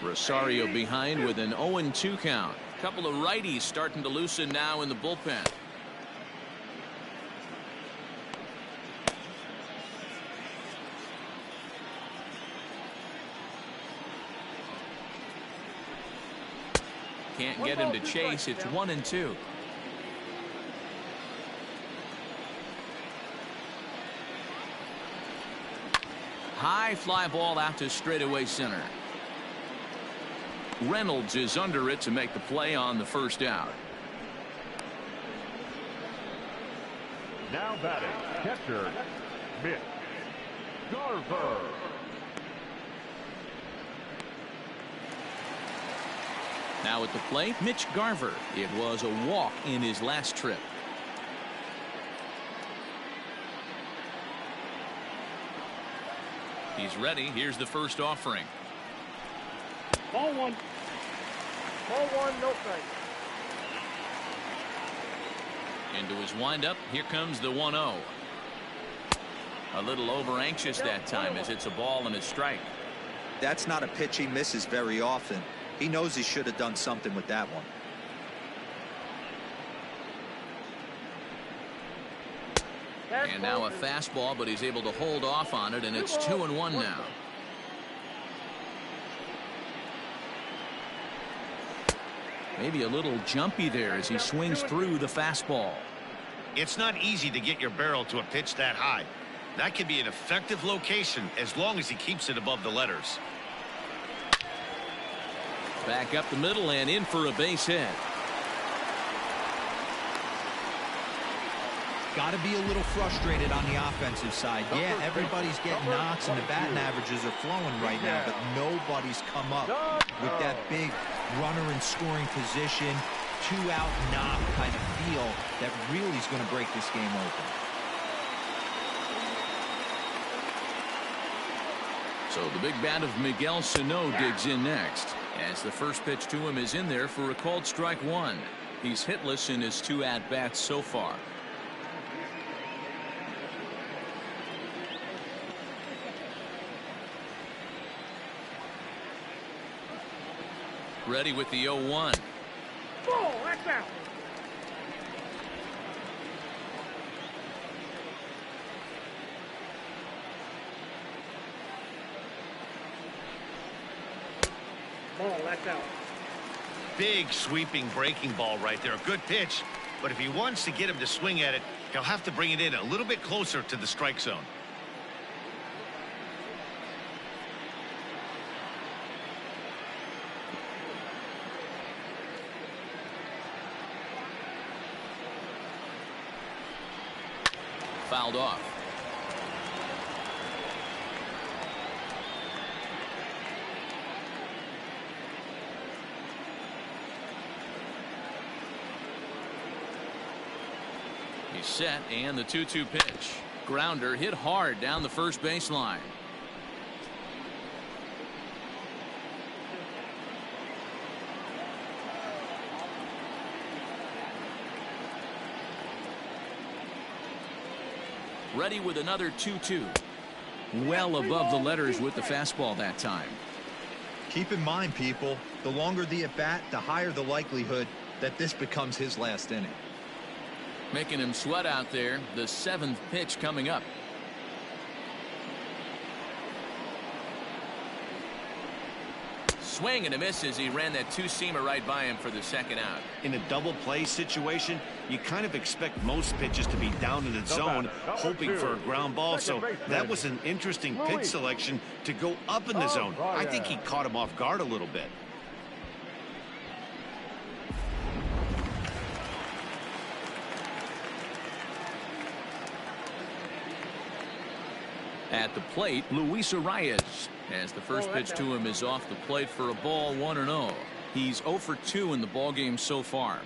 Rosario behind with an 0-2 count. A couple of righties starting to loosen now in the bullpen. Can't get him to chase. It's 1-2. High fly ball out to straightaway center. Reynolds is under it to make the play on the first out. Now batting, catcher, Mitch Garver. Now at the plate, Mitch Garver. It was a walk in his last trip. He's ready. Here's the first offering. Ball one. Ball one, no strike. Into his windup. Here comes the 1-0. A little over anxious that time as it's a ball and a strike. That's not a pitch he misses very often. He knows he should have done something with that one. And now a fastball, but he's able to hold off on it, and it's 2-1 now. Maybe a little jumpy there as he swings through the fastball. It's not easy to get your barrel to a pitch that high. That can be an effective location as long as he keeps it above the letters. Back up the middle and in for a base hit. Got to be a little frustrated on the offensive side. Yeah, everybody's getting knocks and the batting averages are flowing right now, but nobody's come up with that big runner in scoring position, 2-out knock kind of feel that really is going to break this game open. So the big bat of Miguel Sano digs in next, as the first pitch to him is in there for a called strike one. He's hitless in his 2 at-bats so far. Ready with the 0-1. Ball, that's out. Ball, that's out. Big sweeping breaking ball right there. A good pitch, but if he wants to get him to swing at it, he'll have to bring it in a little bit closer to the strike zone. Fouled off. He's set, and the 2-2 pitch. Grounder hit hard down the first baseline. Ready with another 2-2. Well above the letters with the fastball that time. Keep in mind, people, the longer the at-bat, the higher the likelihood that this becomes his last inning. Making him sweat out there. The 7th pitch coming up. Swing and a miss as he ran that 2-seamer right by him for the second out. In a double play situation, you kind of expect most pitches to be down in the zone, hoping for a ground ball. So that was an interesting pitch selection to go up in the zone. I think he caught him off guard a little bit. At the plate, Luis Arias, as the first pitch to him is off the plate for a ball, 1-0. He's 0 for 2 in the ballgame so far.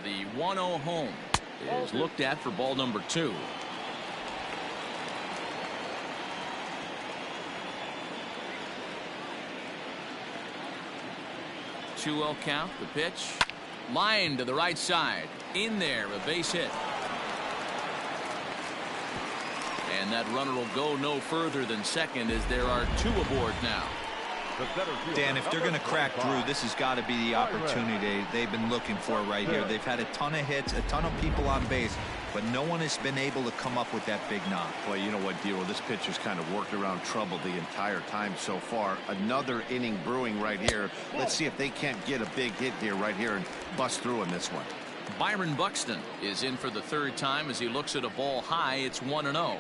The 1-0 home is looked at for ball number 2. 2-0 count. The pitch. Line to the right side. In there, a base hit. And that runner will go no further than second as there are 2 aboard now. Dan, if they're going to crack through, this has got to be the opportunity they've been looking for right here. They've had a ton of hits, a ton of people on base, but no one has been able to come up with that big knock. Boy, you know what, Dero, this pitcher's kind of worked around trouble the entire time so far. Another inning brewing right here. Let's see if they can't get a big hit here right here and bust through in this one. Byron Buxton is in for the 3rd time as he looks at a ball high. It's 1-0.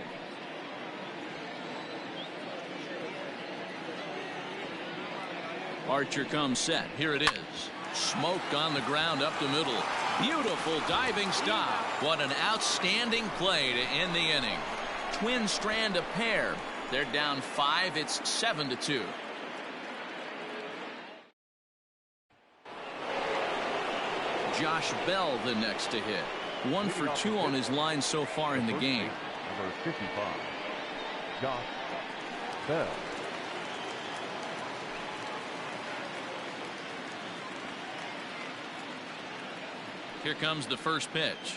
Archer comes set. Here it is. Smoke on the ground up the middle. Beautiful diving stop. What an outstanding play to end the inning. Twins strand a pair. They're down 5. It's 7-2. Josh Bell the next to hit. 1 for 2 on his line so far in the game. Number 55, Josh Bell. Here comes the first pitch.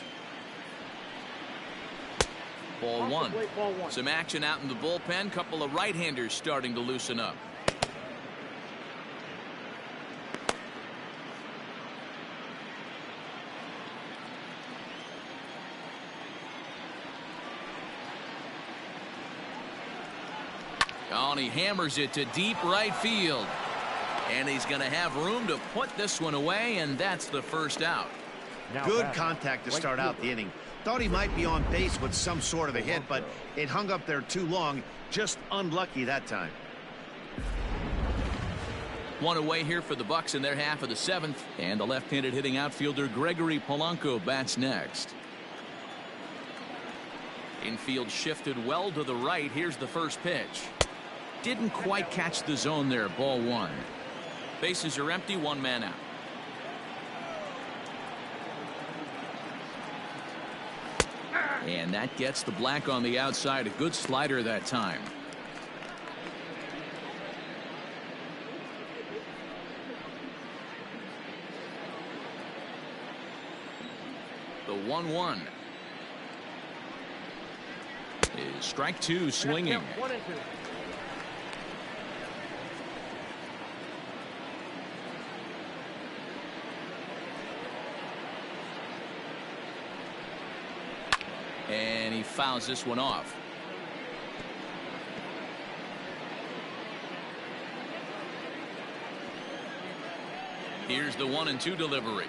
Ball 1. Some action out in the bullpen. Couple of right-handers starting to loosen up. Oh, and he hammers it to deep right field. And he's going to have room to put this one away, and that's the first out. Good contact to start out the inning. Thought he might be on base with some sort of a hit, but it hung up there too long. Just unlucky that time. 1 away here for the Bucks in their half of the 7th, and the left-handed hitting outfielder Gregory Polanco bats next. Infield shifted well to the right. Here's the first pitch. Didn't quite catch the zone there. Ball 1. Bases are empty. 1 man out. And that gets the black on the outside. A good slider that time. The 1-1 is strike 2 swinging. And he fouls this one off. Here's the 1-2 delivery.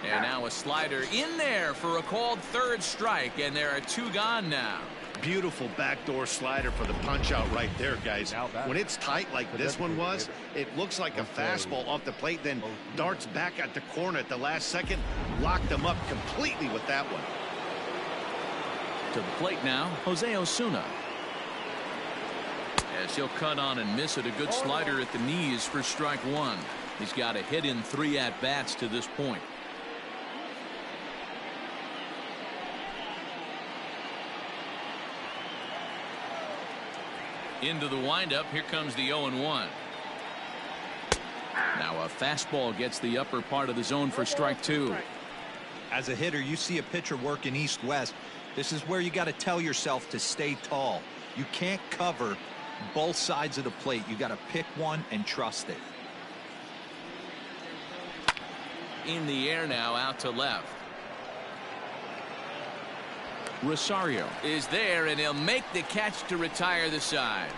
And now a slider in there for a called 3rd strike, and there are 2 gone now. Beautiful backdoor slider for the punch out right there, guys. When it's tight like this one was, it looks like a fastball off the plate, then darts back at the corner at the last second. Locked them up completely with that one. To the plate now, Jose Osuna. As he'll cut on and miss it, a good slider at the knees for strike 1. He's got a hit in 3 at-bats to this point. Into the windup. Here comes the 0-1. Now a fastball gets the upper part of the zone for strike 2. As a hitter, you see a pitcher working east-west. This is where you got to tell yourself to stay tall. You can't cover both sides of the plate. You got to pick one and trust it. In the air now, out to left. Rosario is there, and he'll make the catch to retire the side.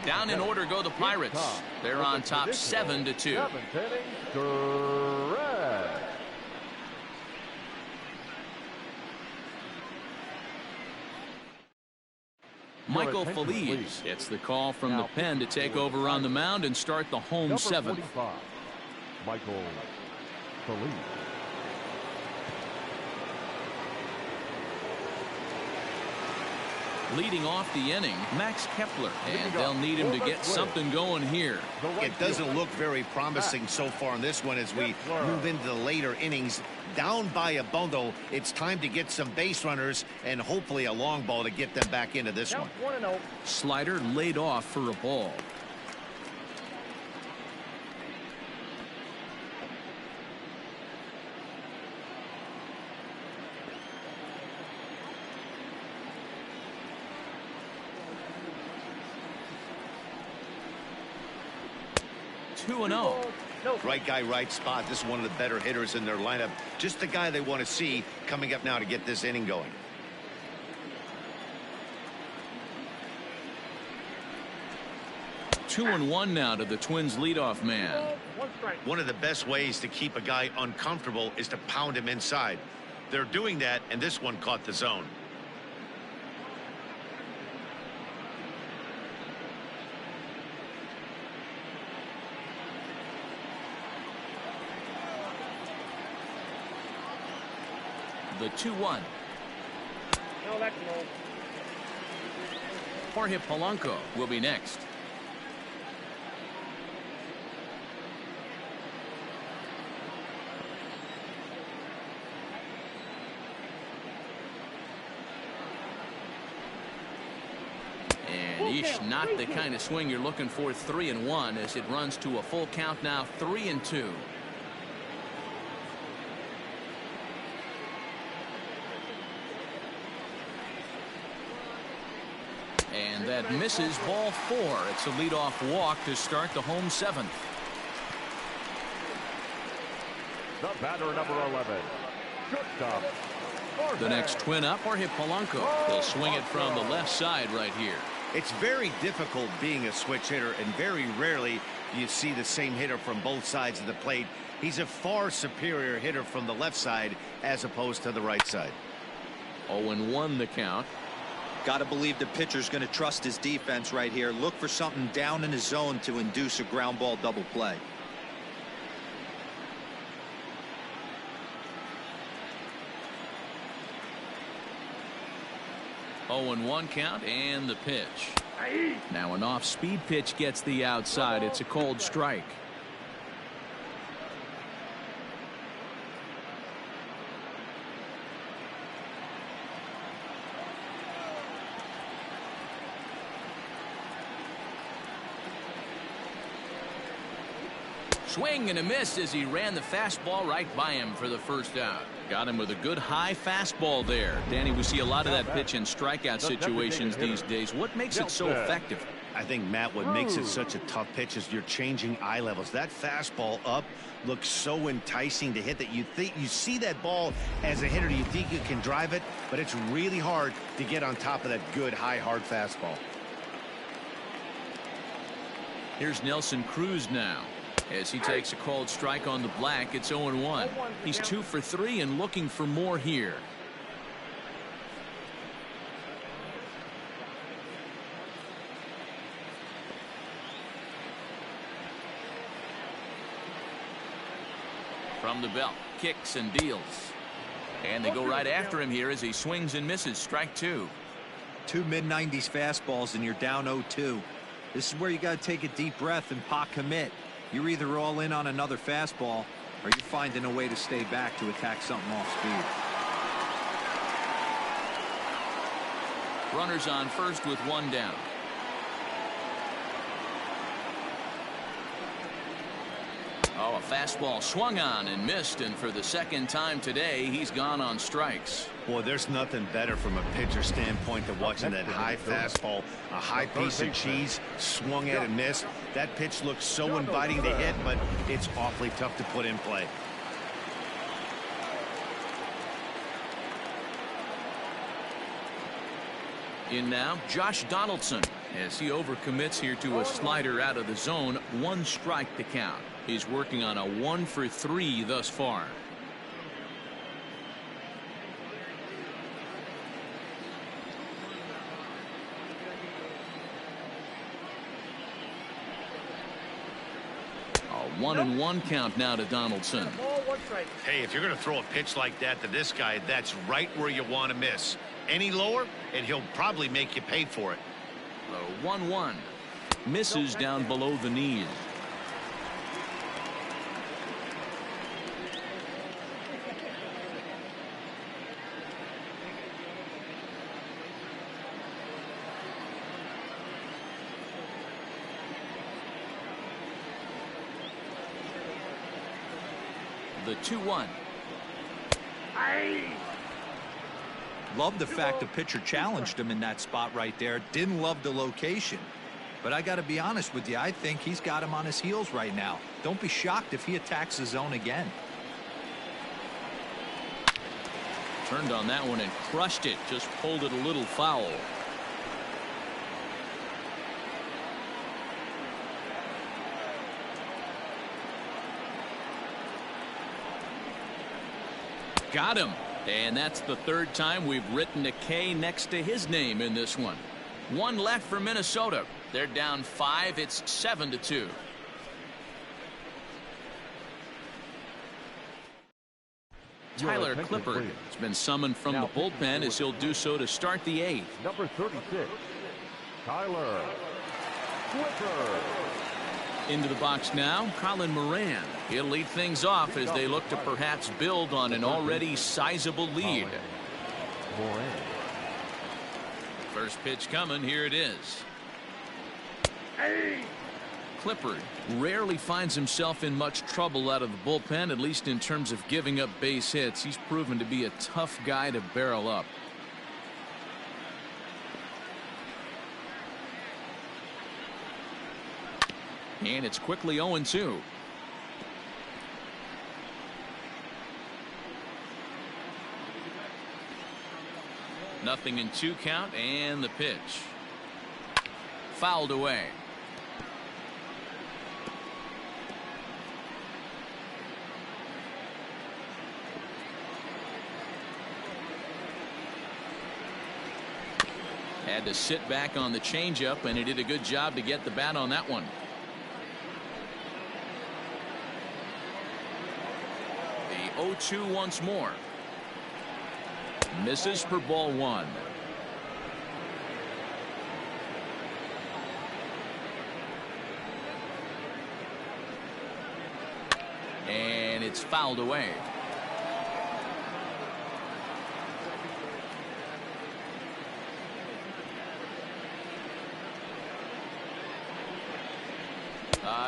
Down in order go the Pirates. They're on top 7-2. Michael Feliz gets the call from the pen to take over on the mound and start the home seventh. Michael Feliz. Leading off the inning, Max Kepler, and they'll need him to get something going here. It doesn't look very promising so far in this one as we move into the later innings. Down by a bundle, it's time to get some base runners and hopefully a long ball to get them back into this one. 1-0. Slider laid off for a ball. Two and oh. Right guy, right spot. This is one of the better hitters in their lineup. Just the guy they want to see coming up now to get this inning going. Two and one now to the Twins leadoff man. One of the best ways to keep a guy uncomfortable is to pound him inside. They're doing that, and this one caught the zone. The 2-1. No, that's no. Jorge Polanco will be next. And eesh, not the kind of swing you're looking for. 3-1 as it runs to a full count now. 3-2. And that misses, ball 4. It's a leadoff walk to start the home seventh. The batter, number 11, shortstop. The next twin up, Jorge Polanco. He'll swing it from the left side right here. It's very difficult being a switch hitter, and very rarely you see the same hitter from both sides of the plate. He's a far superior hitter from the left side as opposed to the right side. 0-1 the count. Got to believe the pitcher's going to trust his defense right here. Look for something down in his zone to induce a ground ball double play. Oh, 0-1 count and the pitch. Now an off-speed pitch gets the outside. It's a cold strike. Swing and a miss as he ran the fastball right by him for the first out. Got him with a good high fastball there. Danny, we see a lot of that pitch in strikeout situations these days. What makes it so effective? I think, Matt, what makes it such a tough pitch is you're changing eye levels. That fastball up looks so enticing to hit that you see that ball as a hitter, you think you can drive it, but it's really hard to get on top of that good high hard fastball. Here's Nelson Cruz now. As he takes a cold strike on the black, it's 0-1. He's 2 for 3 and looking for more here. From the belt, kicks and deals. And they go right after him here as he swings and misses. Strike 2. 2 mid-90s fastballs and you're down 0-2. This is where you got to take a deep breath and pot commit. You're either all in on another fastball or you're finding a way to stay back to attack something off speed. Runners on first with 1 down. Oh, a fastball swung on and missed, and for the second time today, he's gone on strikes. Boy, there's nothing better from a pitcher standpoint than watching that high fastball, a high piece of cheese, swung at and missed. That pitch looks so inviting to hit, but it's awfully tough to put in play. In now, Josh Donaldson, as he overcommits here to a slider out of the zone. 1 strike to count. He's working on a 1 for 3 thus far. 1-1 count now to Donaldson. Ball, 1 strike. Hey, if you're going to throw a pitch like that to this guy, that's right where you want to miss. Any lower, and he'll probably make you pay for it. The 1-1 misses down below the knees. The 2-1. Love the fact the pitcher challenged him in that spot right there. Didn't love the location. But I got to be honest with you, I think he's got him on his heels right now. Don't be shocked if he attacks the zone again. Turned on that one and crushed it. Just pulled it a little foul. Got him. And that's the third time we've written a K next to his name in this one. One left for Minnesota. They're down 5. It's 7-2. Tyler Clippard has been summoned from the bullpen as he'll do so to start the 8th. Number 36, Tyler Clippard. Into the box now, Colin Moran. He'll lead things off as they look to perhaps build on an already sizable lead. Moran. First pitch coming. Here it is. Clippard rarely finds himself in much trouble out of the bullpen, at least in terms of giving up base hits. He's proven to be a tough guy to barrel up. And it's quickly 0-2. Nothing in 2 count, and the pitch. Fouled away. Had to sit back on the changeup, and he did a good job to get the bat on that one. The 0-2 once more. Misses for ball 1. And it's fouled away.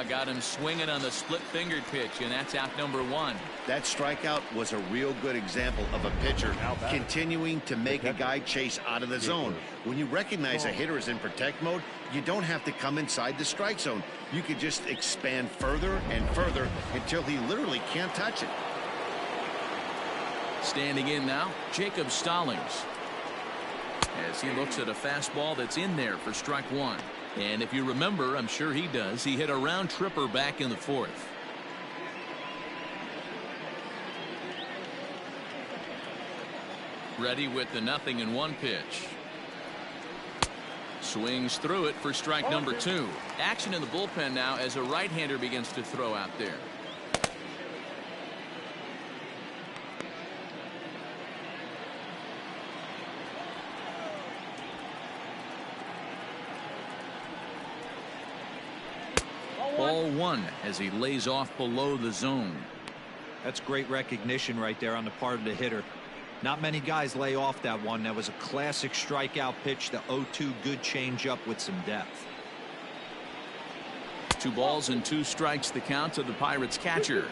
Got him swinging on the split-fingered pitch, and that's out number 1. That strikeout was a real good example of a pitcher continuing to make a guy chase out of the zone. When you recognize a hitter is in protect mode, you don't have to come inside the strike zone. You can just expand further and further until he literally can't touch it. Standing in now, Jacob Stallings, as he looks at a fastball that's in there for strike 1. And if you remember, I'm sure he does, he hit a round tripper back in the 4th. Ready with the 0-1 pitch. Swings through it for strike number 2. Action in the bullpen now as a right-hander begins to throw out there. Ball 1 as he lays off below the zone. That's great recognition right there on the part of the hitter. Not many guys lay off that one. That was a classic strikeout pitch. The 0-2 good changeup with some depth. 2 balls and 2 strikes the count to the Pirates catcher.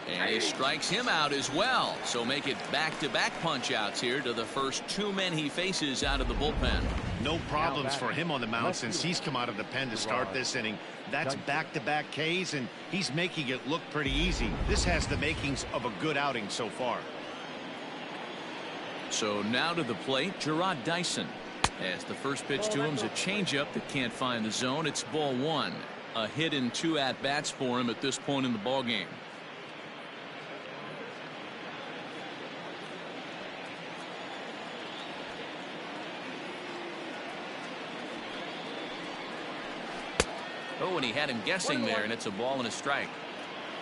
And he strikes him out as well. So make it back-to-back punch-outs here to the first 2 men he faces out of the bullpen. No problems for him on the mound since he's come out of the pen to start this inning. That's back-to-back Ks, and he's making it look pretty easy. This has the makings of a good outing so far. So now to the plate, Jarrod Dyson. As the first pitch to him is a changeup that can't find the zone. It's ball 1. A hit in 2 at-bats for him at this point in the ballgame. Oh, and he had him guessing there, and it's a ball and a strike.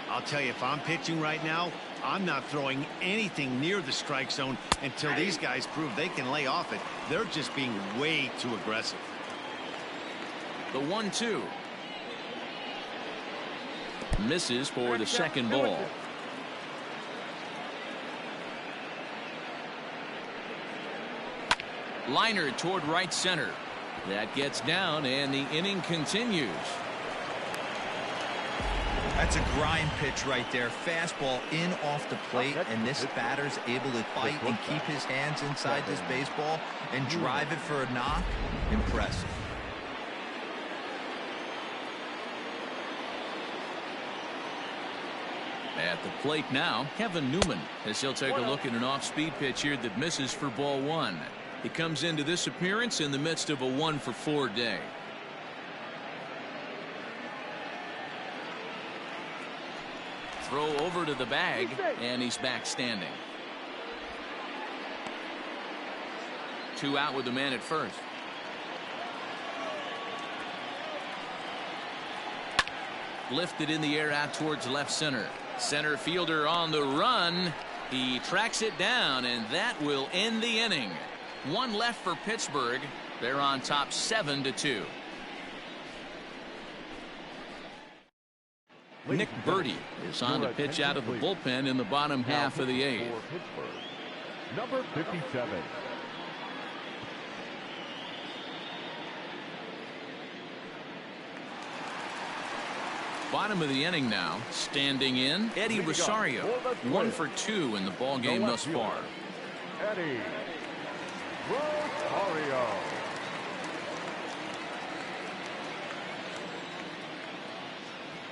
I'll tell you, if I'm pitching right now, I'm not throwing anything near the strike zone until these guys prove they can lay off it. They're just being way too aggressive. The 1-2. Misses for the second ball. Liner toward right center. That gets down, and the inning continues. That's a grind pitch right there. Fastball in off the plate, and this batter's able to fight and keep his hands inside this baseball and drive it for a knock. Impressive. At the plate now, Kevin Newman, as he'll take a look at an off-speed pitch here that misses for ball one. He comes into this appearance in the midst of a 1-for-4 day. Throw over to the bag, and he's back standing. 2 out with the man at first. Lifted in the air out towards left center. Center fielder on the run. He tracks it down, and that will end the inning. 1 left for Pittsburgh. They're on top 7-2. Nick Burdi is on to pitch out of the bullpen in the bottom half of the 8th. Number 57. Bottom of the inning now. Standing in, Eddie Rosario. 1 for 2 in the ball game thus far. Eddie Rosario.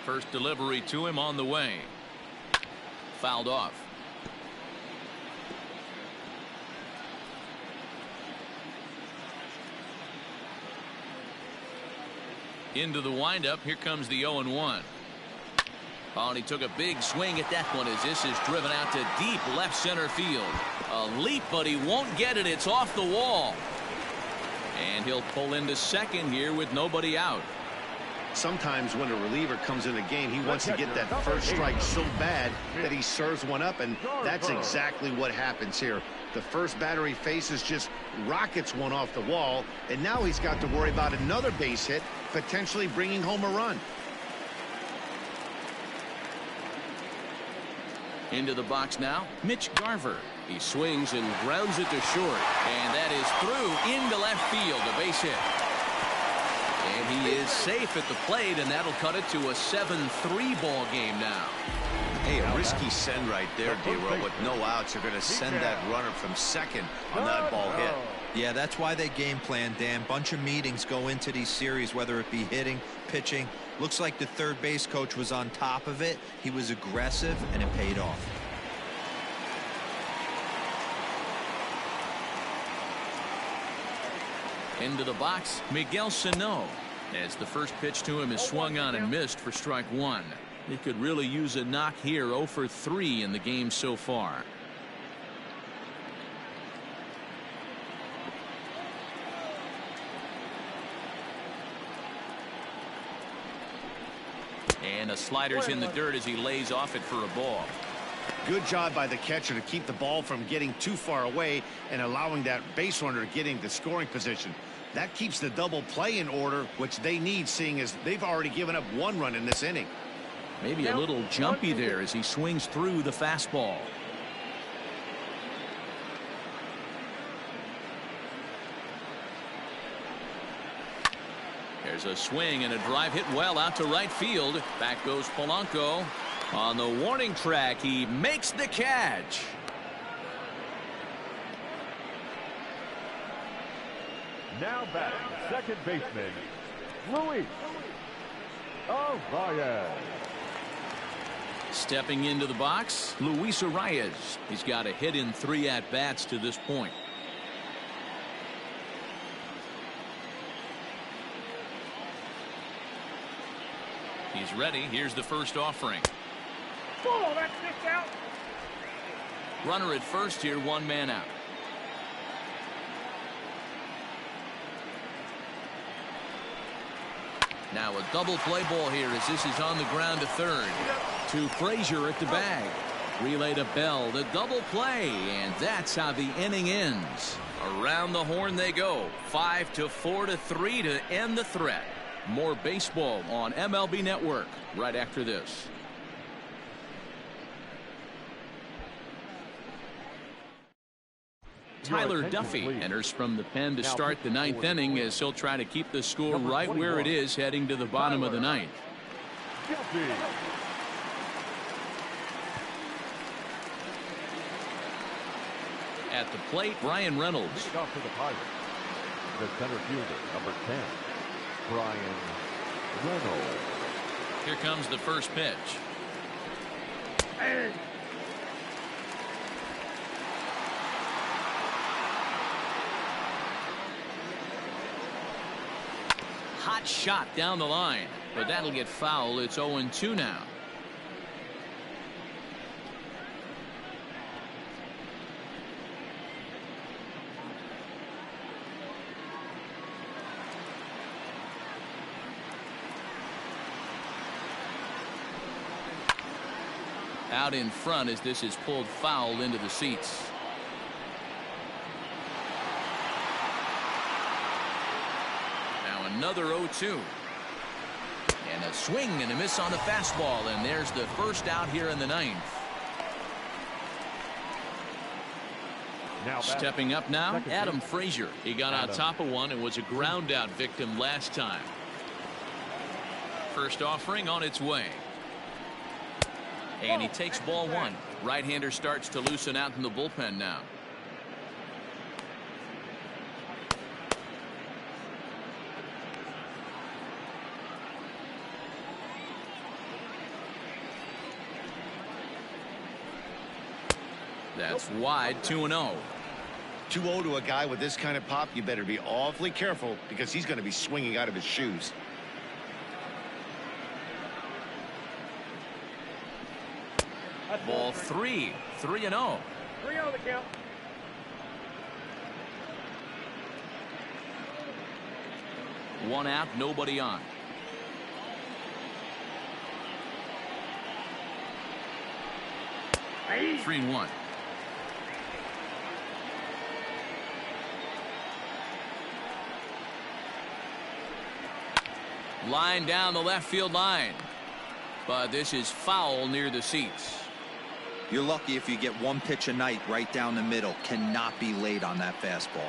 First delivery to him on the way. Fouled off. Into the windup. Here comes the 0-1. Oh, and he took a big swing at that one as this is driven out to deep left center field. A leap, but he won't get it. It's off the wall. And he'll pull into second here with nobody out. Sometimes when a reliever comes in a game, he wants to get that first strike so bad that he serves one up, and that's exactly what happens here. The first batter he faces just rockets one off the wall, and now he's got to worry about another base hit, potentially bringing home a run. Into the box now, Mitch Garver. He swings and grounds it to short, and that is through into left field, a base hit. And he is safe at the plate, and that'll cut it to a 7-3 ball game now. Hey, a risky send right there, D-Row. With no outs, you're going to send that runner from second on that ball hit. Yeah, that's why they game plan, Dan. Bunch of meetings go into these series, whether it be hitting, pitching. Looks like the third base coach was on top of it. He was aggressive, and it paid off. Into the box, Miguel Sano, as the first pitch to him is swung on and missed for strike 1. He could really use a knock here. 0 for 3 in the game so far. And a slider's in the dirt as he lays off it for a ball. Good job by the catcher to keep the ball from getting too far away and allowing that base runner to get into scoring position. That keeps the double play in order, which they need, seeing as they've already given up 1 run in this inning. Maybe a little jumpy there as he swings through the fastball. There's a swing and a drive hit well out to right field. Back goes Polanco. On the warning track, he makes the catch. Now back, second baseman, Luis Arias. Stepping into the box, Luis Arias. He's got a hit in 3 at-bats to this point. He's ready. Here's the first offering. Oh, that's this out. Runner at first here, 1 man out. Now a double play ball here as this is on the ground to third. To Frazier at the bag. Relay to Bell, the double play, and that's how the inning ends. Around the horn they go. 5-4-3 to end the threat. More baseball on MLB Network right after this. Tyler Duffy enters from the pen to start the ninth inning as he'll try to keep the score right where it is heading to the bottom of the ninth. At the plate, Bryan Reynolds. Off for the Pirates. The center fielder, number 10, Bryan Reynolds. Here comes the first pitch. Hey. Hot shot down the line, but that'll get foul. It's 0-2 now. Out in front as this is pulled foul into the seats. Now another 0-2. And a swing and a miss on the fastball, and there's the first out here in the ninth. Stepping up now, Adam Frazier. He got on top of one and was a ground out victim last time. First offering on its way. And he takes ball one. Right-hander starts to loosen out in the bullpen now. That's wide, 2-0. 2-0 to a guy with this kind of pop, you better be awfully careful because he's going to be swinging out of his shoes. Ball 3, 3-0. 3-0 the count. One out, nobody on. Hey. 3-1. Line down the left field line. But this is foul near the seats. You're lucky if you get one pitch a night right down the middle. Cannot be late on that fastball.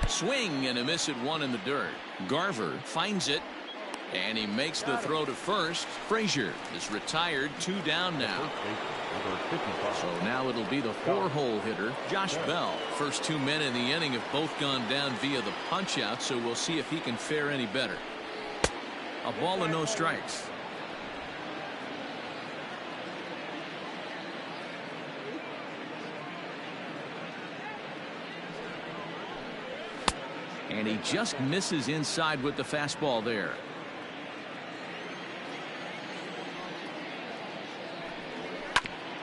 Swing and a miss at one in the dirt. Garver finds it. And he makes the throw to first. Frazier is retired, 2 down now. So now it'll be the 4-hole hitter, Josh Bell. First 2 men in the inning have both gone down via the punch out, so we'll see if he can fare any better. A ball and no strikes. And he just misses inside with the fastball there.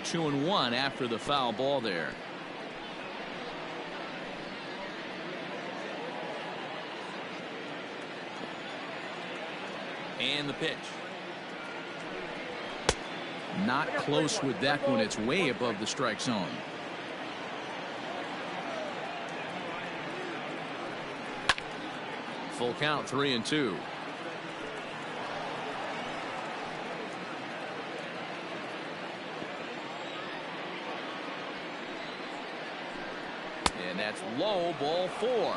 Two and one after the foul ball there. And the pitch. Not close with that one. It's way above the strike zone. Full count, 3-2. And that's low, ball 4.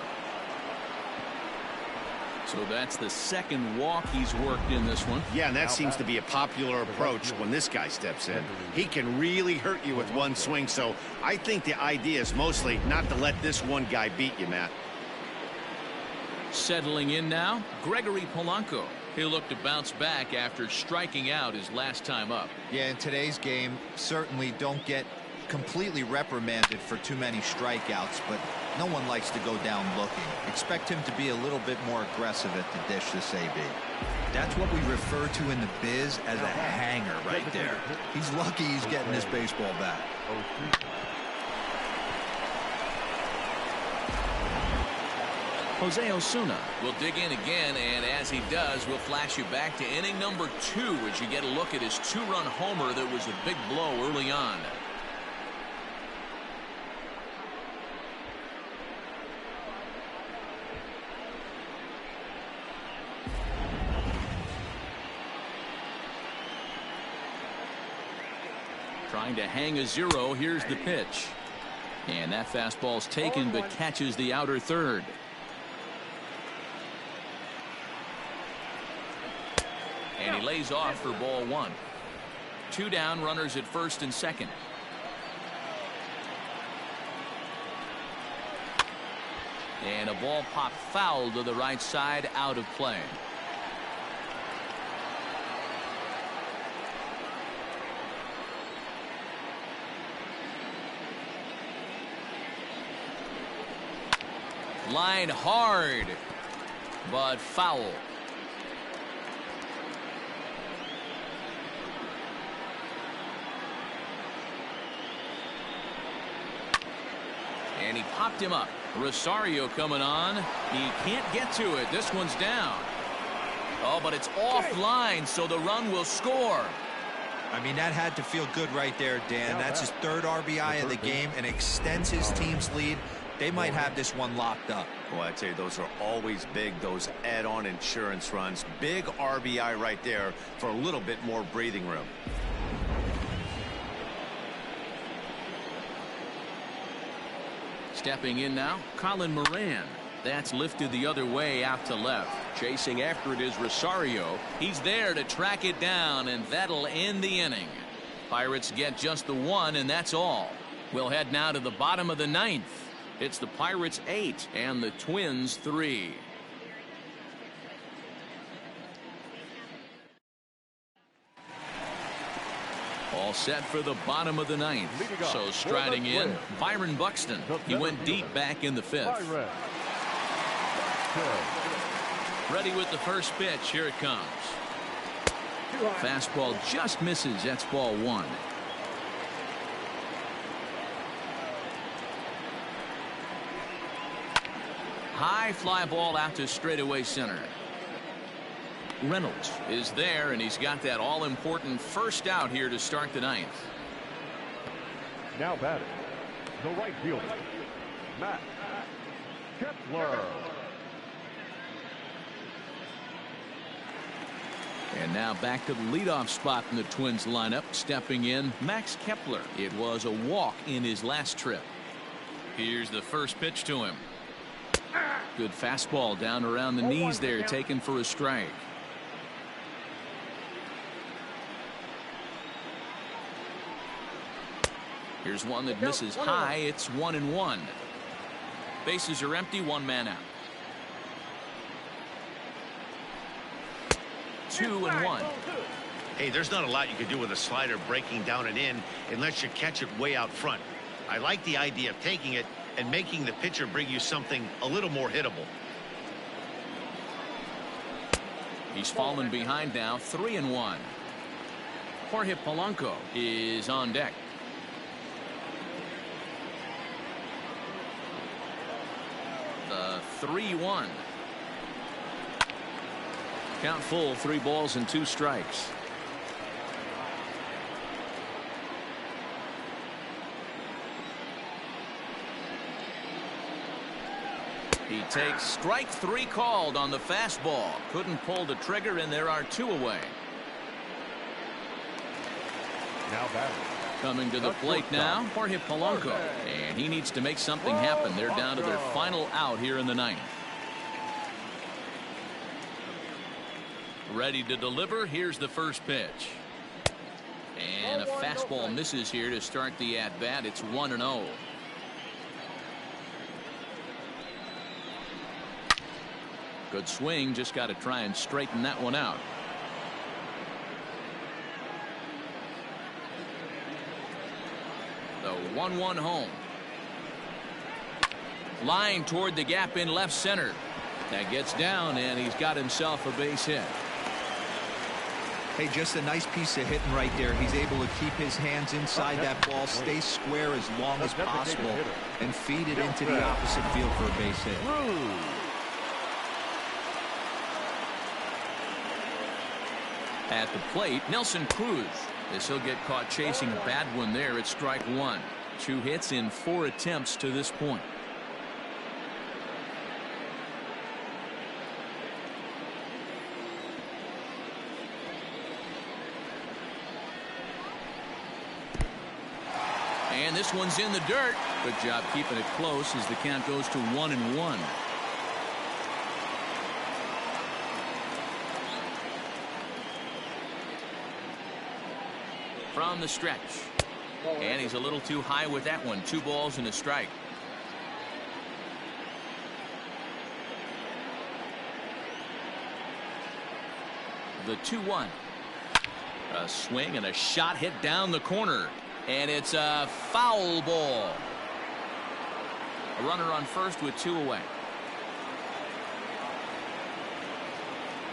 So that's the second walk he's worked in this one. Yeah, and that seems to be a popular approach when this guy steps in. He can really hurt you with one swing, so I think the idea is mostly not to let this one guy beat you, Matt. Settling in now, Gregory Polanco. He'll look to bounce back after striking out his last time up. Yeah, in today's game, certainly don't get completely reprimanded for too many strikeouts, but no one likes to go down looking. Expect him to be a little bit more aggressive at the dish this AB. That's what we refer to in the biz as a hanger right there. He's lucky he's getting this baseball back. Jose Osuna. We'll dig in again, and as he does, we'll flash you back to inning number 2 as you get a look at his 2-run homer that was a big blow early on. Trying to hang a 0. Here's the pitch. And that fastball's taken but catches the outer third. And he lays off for ball 1. 2 down, runners at first and second. And a ball popped foul to the right side, out of play. Line hard, but foul. And he popped him up. Rosario coming on. He can't get to it. This one's down. Oh, but it's offline, so the run will score. I mean, that had to feel good right there, Dan. That's his 3rd RBI of the game and extends his team's lead. They might have this one locked up. Well, I tell you, those are always big, those add-on insurance runs. Big RBI right there for a little bit more breathing room. Stepping in now, Colin Moran. That's lifted the other way out to left. Chasing after it is Rosario. He's there to track it down, and that'll end the inning. Pirates get just the 1, and that's all. We'll head now to the bottom of the 9th. It's the Pirates 8 and the Twins 3. All set for the bottom of the 9th. So striding in, Byron Buxton. He went deep back in the 5th. Ready with the first pitch. Here it comes. Fastball just misses. That's ball 1. High fly ball out to straightaway center. Reynolds is there, and he's got that all-important first out here to start the 9th. Now batting, the right fielder, Max Kepler. And now back to the leadoff spot in the Twins lineup. Stepping in, Max Kepler. It was a walk in his last trip. Here's the first pitch to him. Good fastball down around the knees there, taken for a strike. Here's one that misses high. It's 1-1. Bases are empty, 1 man out. 2-1. Hey, there's not a lot you can do with a slider breaking down and in unless you catch it way out front. I like the idea of taking it and making the pitcher bring you something a little more hittable. He's fallen behind now, 3-1. Jorge Polanco is on deck. The 3-1. Count full, 3 balls and 2 strikes. He takes strike 3 called on the fastball. Couldn't pull the trigger, and there are 2 away. Now batting. Coming to the plate now, Jorge Polanco. And he needs to make something happen. They're down to their final out here in the 9th. Ready to deliver. Here's the first pitch. And a fastball misses here to start the at-bat. It's 1-0. Good swing. Just got to try and straighten that one out. The 1-1 home. Line toward the gap in left center. That gets down, and he's got himself a base hit. Hey, just a nice piece of hitting right there. He's able to keep his hands inside that ball, stay square as long as possible, and feed it into the opposite field for a base hit. At the plate, Nelson Cruz. As he'll get caught chasing a bad one there at strike one. 2 hits in 4 attempts to this point. And this one's in the dirt. Good job keeping it close as the count goes to 1-1. From the stretch. And he's a little too high with that one. 2 balls and a strike. The 2-1. A swing and a shot hit down the corner. And it's a foul ball. A runner on first with 2 away.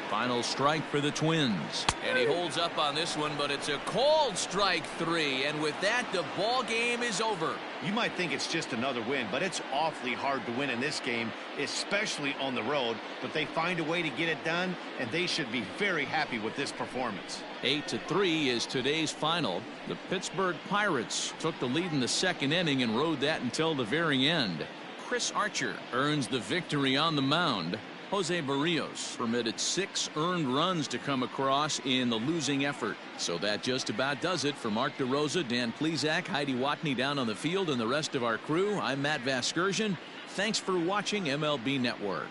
Final strike for the Twins. And he holds up on this one, but it's a called strike 3. And with that, the ball game is over. You might think it's just another win, but it's awfully hard to win in this game, especially on the road. But they find a way to get it done, and they should be very happy with this performance. 8-3 is today's final. The Pittsburgh Pirates took the lead in the 2nd inning and rode that until the very end. Chris Archer earns the victory on the mound. Jose Barrios permitted 6 earned runs to come across in the losing effort. So that just about does it. For Mark DeRosa, Dan Plesac, Heidi Watney down on the field, and the rest of our crew, I'm Matt Vasgersian. Thanks for watching MLB Network.